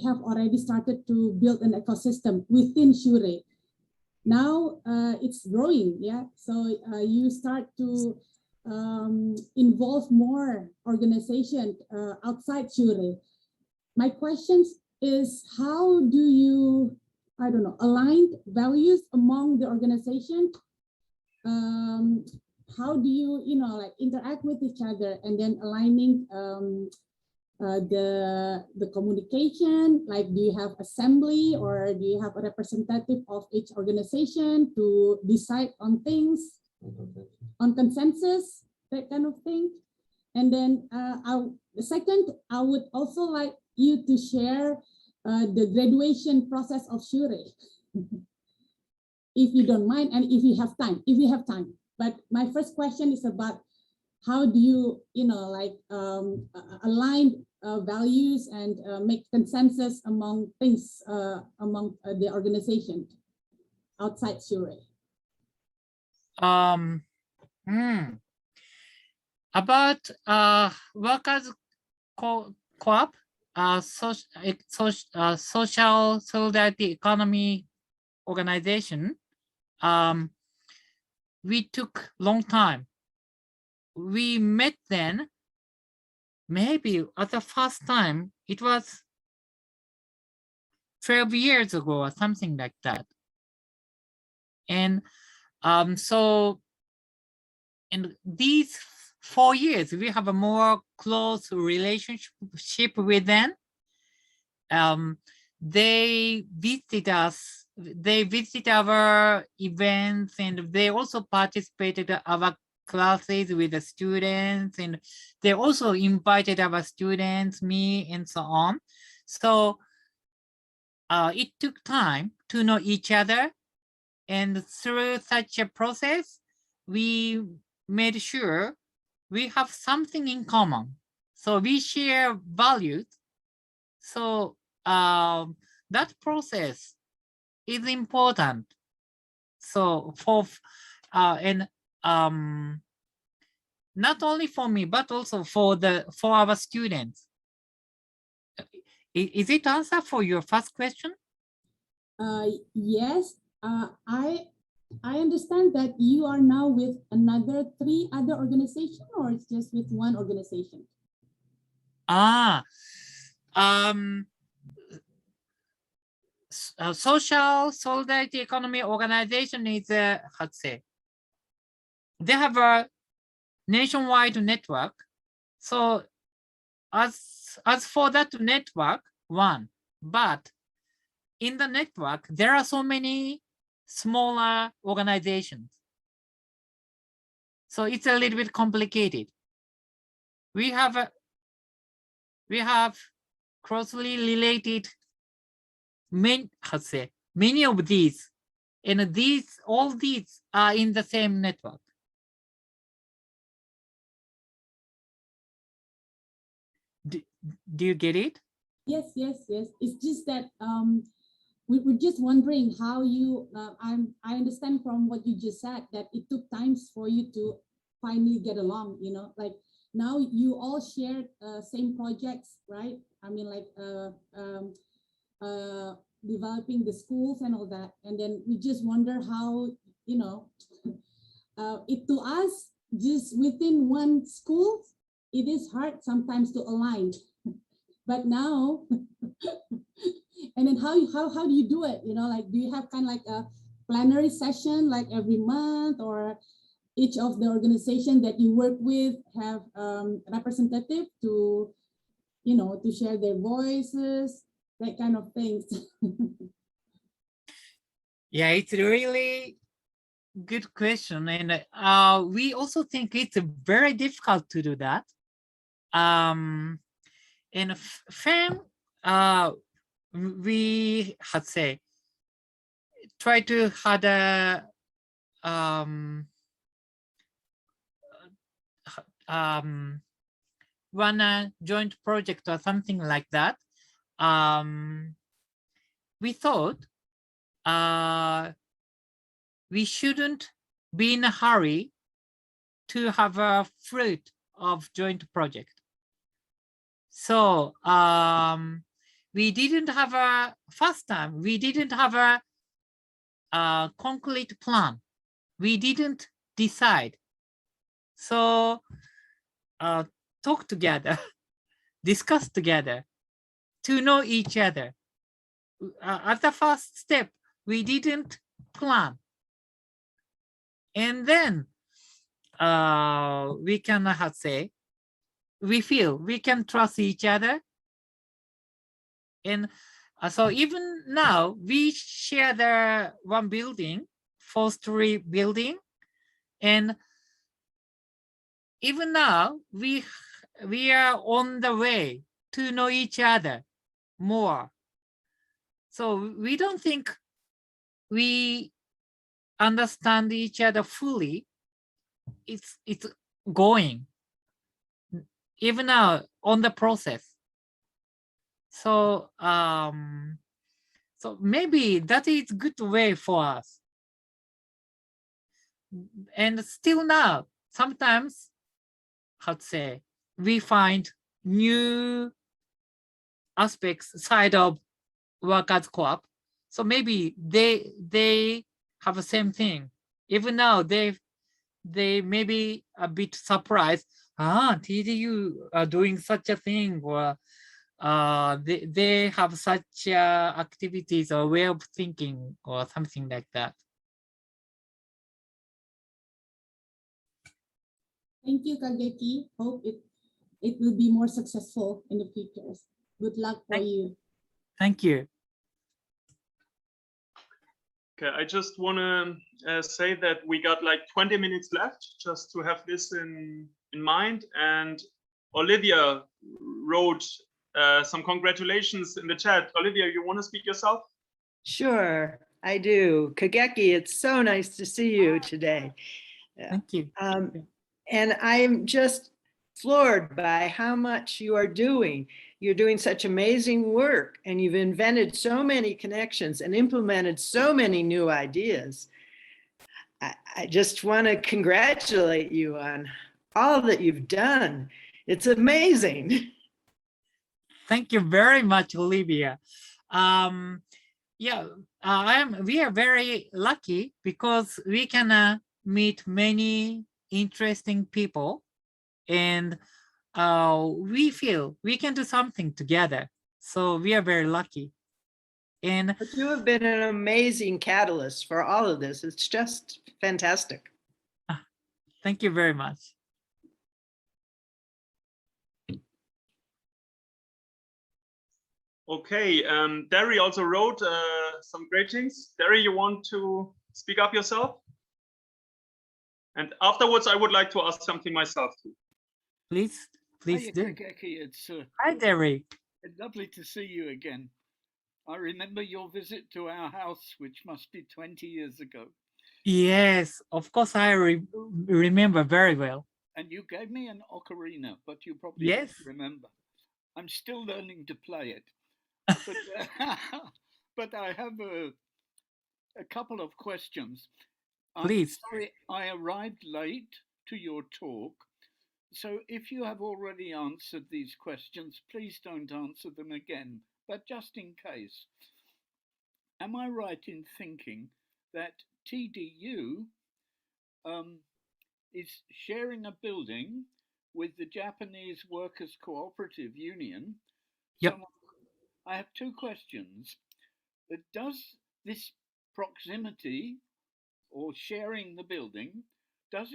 have already started to build an ecosystem within Shure. Now it's growing, yeah. So you start to involve more organization outside Shure. My question is, how do you, align values among the organization? How do you, interact with each other, and then aligning the communication? Like, do you have assembly, or do you have a representative of each organization to decide on things, on consensus, that kind of thing? And then the second, I would also like you to share the graduation process of Shure, if you don't mind, and if you have time. But my first question is about how do you, align values and make consensus among things, among the organization outside Shure. About workers co-op, social solidarity economy organization, we took long time. We met then, maybe at the first time, it was 12 years ago or something like that. And so in these 4 years, we have a more close relationship with them. They visit us, they visit our events, and they also participated in our classes with the students, and they also invited our students, me, and so on. So it took time to know each other, and through such a process, we made sure we have something in common. So we share values. So that process is important. So for not only for me, but also for our students. Is it answer for your first question? Yes, I understand that you are now with 3 other organizations, or it's just with one organization? Social solidarity economy organization is how to say, they have a nationwide network. So as for that network, one, but in the network there are so many smaller organizations, so it's a little bit complicated. We have closely related many of these And all these are in the same network. Do you get it? Yes. It's just that we're just wondering how you. I understand from what you just said that it took times for you to finally get along. You know, like now you all shared same projects, right? I mean, like developing the schools and all that, and then we just wonder how, you know, it to us just within one school, it is hard sometimes to align. But now, and then how do you do it? You know, like do you have kind of like a plenary session like every month, or each of the organization that you work with have representative to, you know, to share their voices, that kind of things? Yeah, it's a really good question. And we also think it's very difficult to do that. In FAM, we had say, try to had a run a joint project or something like that. We thought we shouldn't be in a hurry to have a fruit of joint project. So we didn't have a first time. We didn't have a concrete plan. We didn't decide. So talk together, discuss together to know each other. At the first step, we didn't plan. And then we can say, we feel we can trust each other. And so even now we share the one building, forestry building. And even now we are on the way to know each other more. So we don't think we understand each other fully. It's going. Even now on the process. So so maybe that is good way for us. And still now, sometimes, how to say, we find new aspects side of workers co-op. So maybe they have the same thing. Even now they may be a bit surprised. TDU are doing such a thing, or they have such activities or way of thinking or something like that. Thank you, Kageki. Hope it will be more successful in the future. Good luck for you. Thank you. Okay, I just want to say that we got like 20 minutes left, just to have this in mind. And Olivia wrote some congratulations in the chat. Olivia, you want to speak yourself? Sure, I do. Kageki, it's so nice to see you today. Thank you. And I'm just floored by how much you are doing. You're doing such amazing work, and you've invented so many connections and implemented so many new ideas. I just want to congratulate you on all that you've done. It's amazing. Thank you very much, Olivia. Yeah, we are very lucky because we can meet many interesting people, and we feel we can do something together. So we are very lucky. And but you have been an amazing catalyst for all of this. It's just fantastic. Thank you very much. Okay, Derry also wrote some greetings. Derry, you want to speak up yourself? And afterwards, I would like to ask something myself too. Please Hiya, do. Kageki. It's Hi, Derry. lovely to see you again. I remember your visit to our house, which must be 20 years ago. Yes, of course, I remember very well. And you gave me an ocarina, but you probably Yes. don't remember. I'm still learning to play it. But, but I have a couple of questions. Please. I'm sorry, I arrived late to your talk. So if you have already answered these questions, please don't answer them again, but just in case. Am I right in thinking that TDU is sharing a building with the Japanese Workers' Cooperative Union? Yep. So I have two questions. Does this proximity or sharing the building, does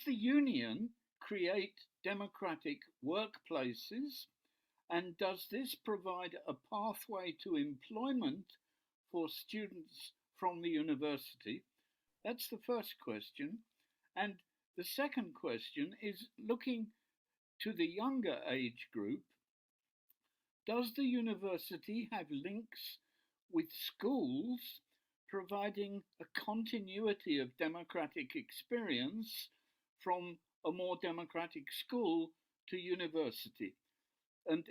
the union create democratic workplaces? And does this provide a pathway to employment for students from the university? That's the first question. And the second question is looking to the younger age group. Does the university have links with schools providing a continuity of democratic experience from a more democratic school to university? And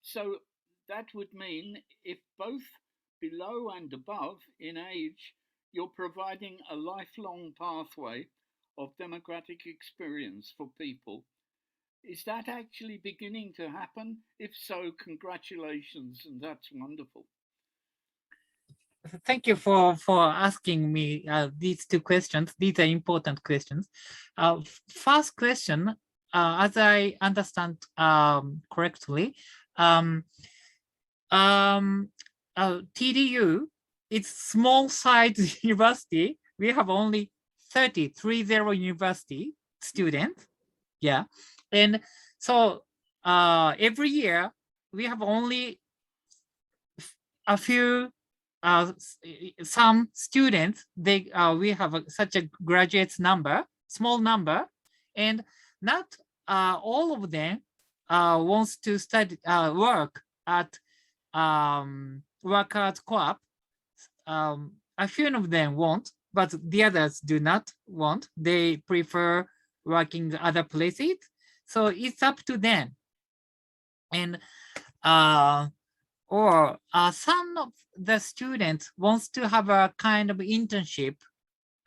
so that would mean if both below and above in age, you're providing a lifelong pathway of democratic experience for people. Is that actually beginning to happen? If so, congratulations, and that's wonderful. Thank you for asking me these two questions. These are important questions. First question, as I understand correctly, TDU, it's small size university. We have only 30 university students. Yeah. And so every year we have only a few, some students, we have such a graduates number, small number, and not all of them wants to study, work at workers co-op. A few of them want, but the others do not want. They prefer working other places. So it's up to them. And or some of the students wants to have a kind of internship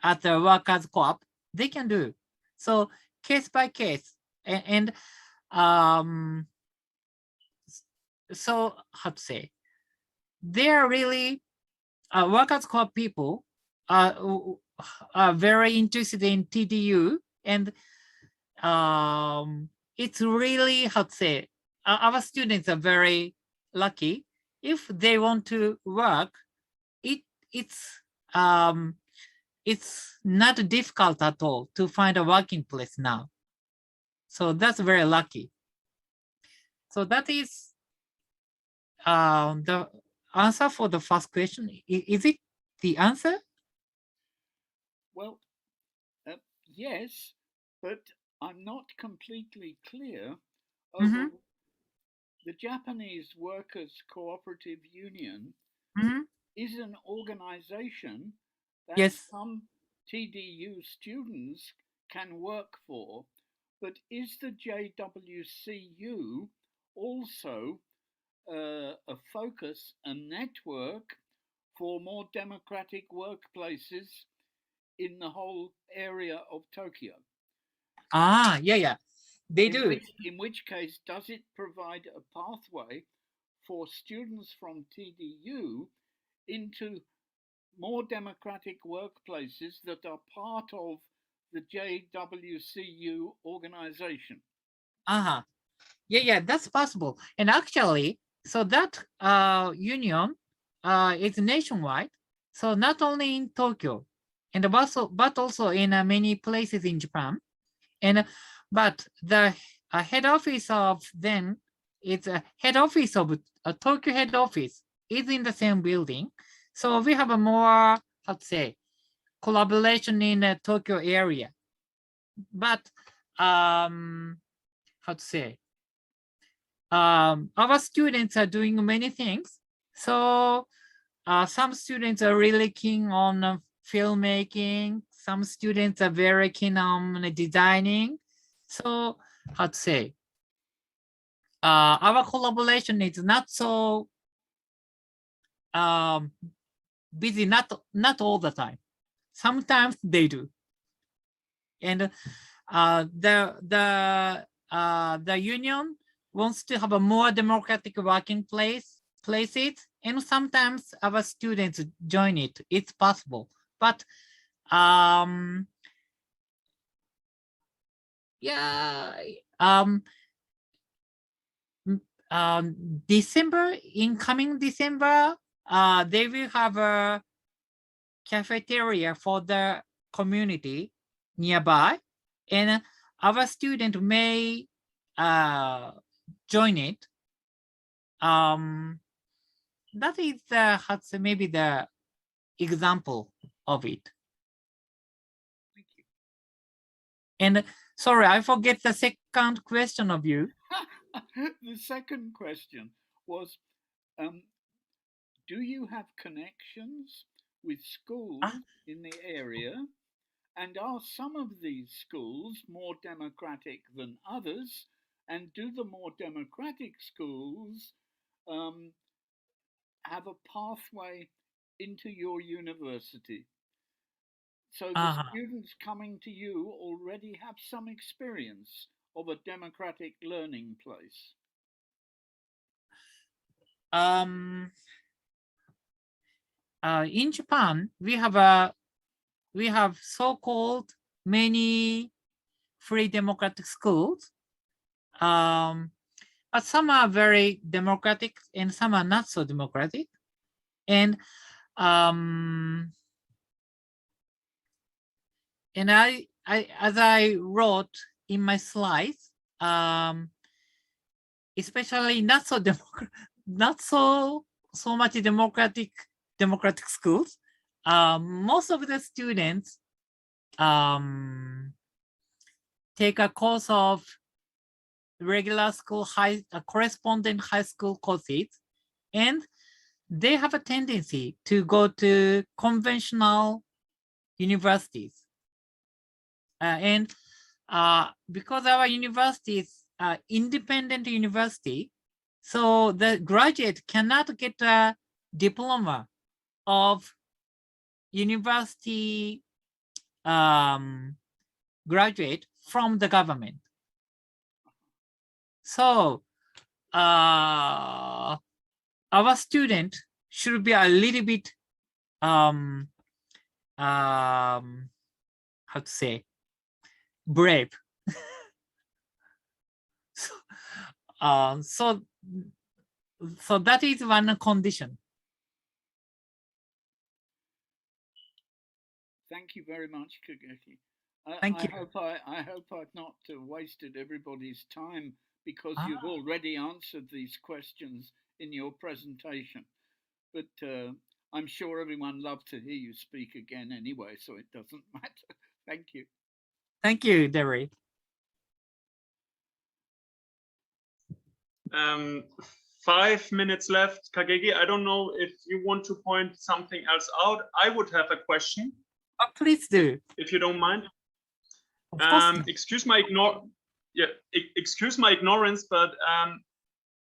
at the workers co-op, they can do. So case by case. And so how to say, they are really workers co-op people are very interested in TDU, and it's really, how to say, our students are very lucky. If they want to work, it's not difficult at all to find a working place now. So that's very lucky. So that is the answer for the first question. Is it the answer? Well, yes, but I'm not completely clear over the Japanese Workers' Cooperative Union is an organization that some TDU students can work for, but is the JWCU also a focus, a network for more democratic workplaces in the whole area of Tokyo? Yeah. They do. In which case, does it provide a pathway for students from TDU into more democratic workplaces that are part of the JWCU organization? Yeah, that's possible. And actually, so that union is nationwide. So not only in Tokyo, and but also in many places in Japan. And but the head office of them, it's a head office of a Tokyo head office is in the same building. So we have a more, how to say, collaboration in the Tokyo area. But how to say, our students are doing many things. So some students are really keen on filmmaking. Some students are very keen on designing. So how to say, our collaboration is not so busy, not all the time. Sometimes they do. And the union wants to have a more democratic working places, and sometimes our students join it. It's possible, but December, incoming December, they will have a cafeteria for the community nearby, and our student may join it. That is maybe the example of it. Thank you. And sorry, I forget the second question of you. The second question was, do you have connections with schools in the area? And are some of these schools more democratic than others? And do the more democratic schools have a pathway into your university? So the students coming to you already have some experience of a democratic learning place. In Japan, we have so-called many free democratic schools. But some are very democratic and some are not so democratic. And as I wrote in my slides, especially not so much democratic schools, most of the students take a course of regular school corresponding high school courses, and they have a tendency to go to conventional universities. And because our university is independent university, so the graduate cannot get a diploma of university graduate from the government. So our student should be a little bit how to say, brave. So that is one condition. Thank you very much, Kageki. Thank you. I hope I've not wasted everybody's time, because you've already answered these questions in your presentation. But I'm sure everyone loved to hear you speak again anyway, so it doesn't matter. Thank you. Thank you, Derry. 5 minutes left. Kageki, I don't know if you want to point something else out. I would have a question. Oh, please do. If you don't mind. Of course. Excuse my ignorance, but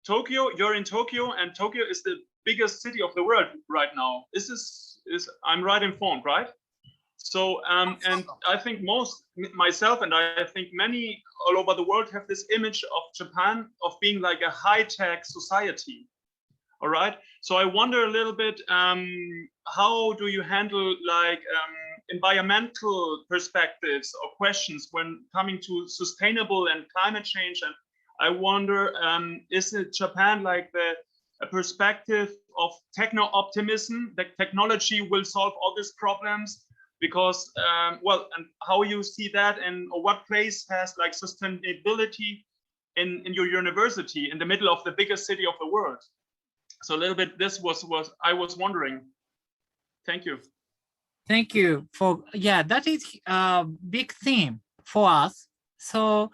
Tokyo, you're in Tokyo, and Tokyo is the biggest city of the world right now. I'm right informed, right? So, and I think myself and I think many all over the world have this image of Japan of being like a high-tech society. All right. So I wonder a little bit, how do you handle like environmental perspectives or questions when coming to sustainable and climate change? And I wonder, is it Japan like a perspective of techno-optimism, that technology will solve all these problems? Because, well, and how you see that, and what place has like sustainability in your university in the middle of the biggest city of the world? So a little bit, this was I was wondering. Thank you. Thank you for, yeah, that is a big theme for us. So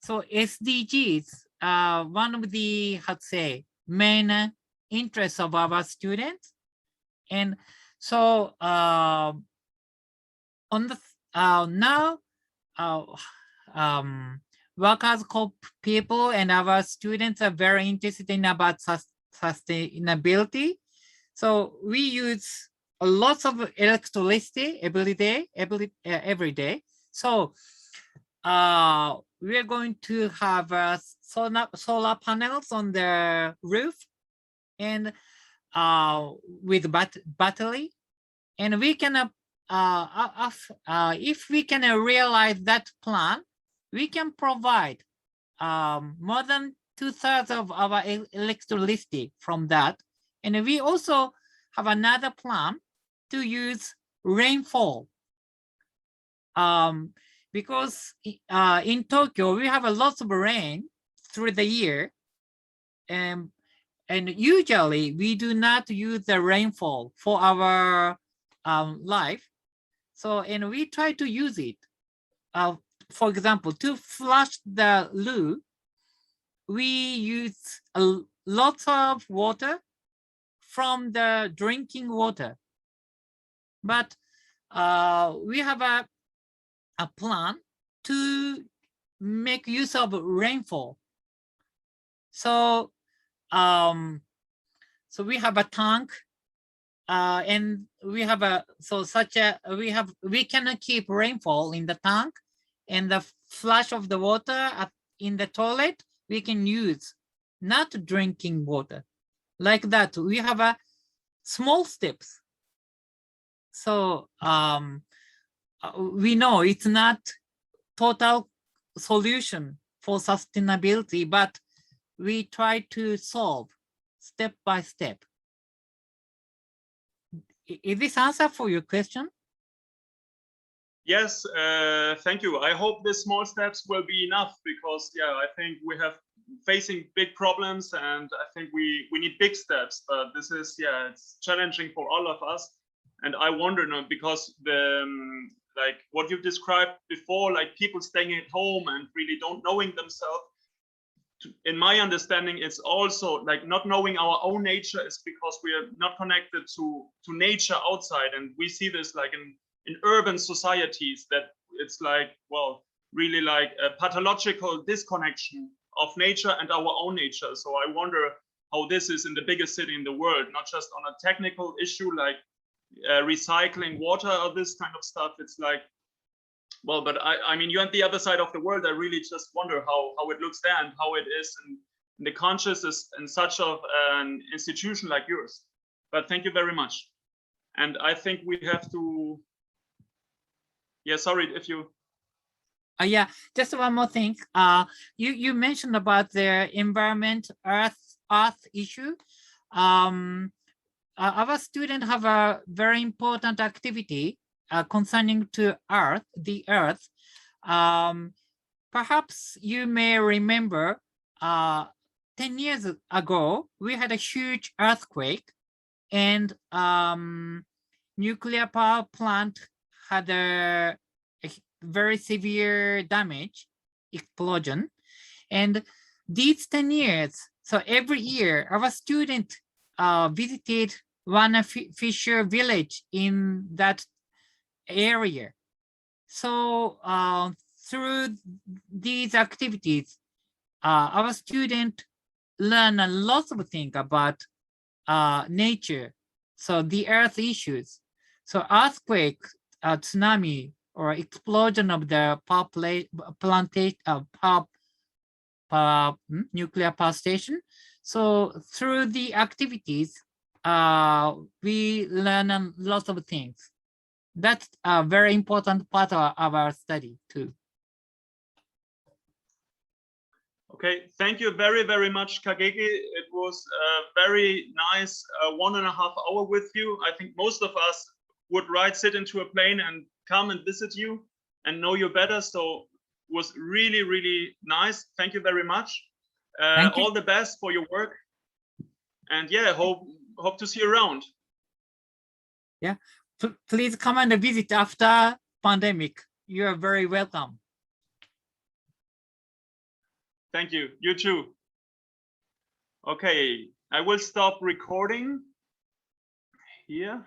So SDGs are one of the, how to say, main interests of our students. And so on the now workers people and our students are very interested in about sustainability. So we use a lot of electricity every day. So we are going to have solar panels on the roof and with battery, and we can if we can realize that plan, we can provide more than 2/3 of our electricity from that. And we also have another plan to use rainfall. Because in Tokyo, we have a lot of rain through the year. And usually we do not use the rainfall for our life. So, and we try to use it. For example, to flush the loo, we use a lot of water from the drinking water. But we have a plan to make use of rainfall. So, so we have a tank, and we have we can keep rainfall in the tank, and the flush of the water in the toilet we can use, not drinking water. Like that, we have a small steps. So we know it's not total solution for sustainability, but we try to solve step by step. Is this answer for your question? Yes, thank you. I hope the small steps will be enough, because yeah, I think we have facing big problems, and I think we need big steps. But this is, yeah, it's challenging for all of us. And I wonder now, because the like what you've described before, like people staying at home and really don't knowing themselves. In my understanding, it's also like not knowing our own nature is because we are not connected to nature outside, and we see this like in urban societies, that it's like, well, really like a pathological disconnection of nature and our own nature. So I wonder how this is in the biggest city in the world, not just on a technical issue like recycling water or this kind of stuff. It's like, well, but I mean, you're on the other side of the world. I really just wonder how it looks there and how it is in the consciousness in such of an institution like yours. But thank you very much. And I think we have to, yeah, sorry if you. Yeah, just one more thing. You mentioned about the environment, earth issue. Our students have a very important activity concerning to the earth. Perhaps you may remember 10 years ago, we had a huge earthquake, and nuclear power plant had a very severe damage, explosion. And these 10 years, so every year, our student visited one fisher village in that area. So through these activities, our students learn a lot of things about nature, so the earth issues. So earthquake, tsunami, or explosion of the nuclear power station. So through the activities, we learn a lot of things. That's a very important part of our study too. Okay, thank you very, very much, Kageki. It was a very nice 1.5 hours with you. I think most of us would sit into a plane and come and visit you and know you better. So it was really, really nice. Thank you very much. Thank you. All the best for your work. And yeah, hope to see you around. Yeah, please come and visit after pandemic. You are very welcome. Thank you. You too. Okay, I will stop recording here.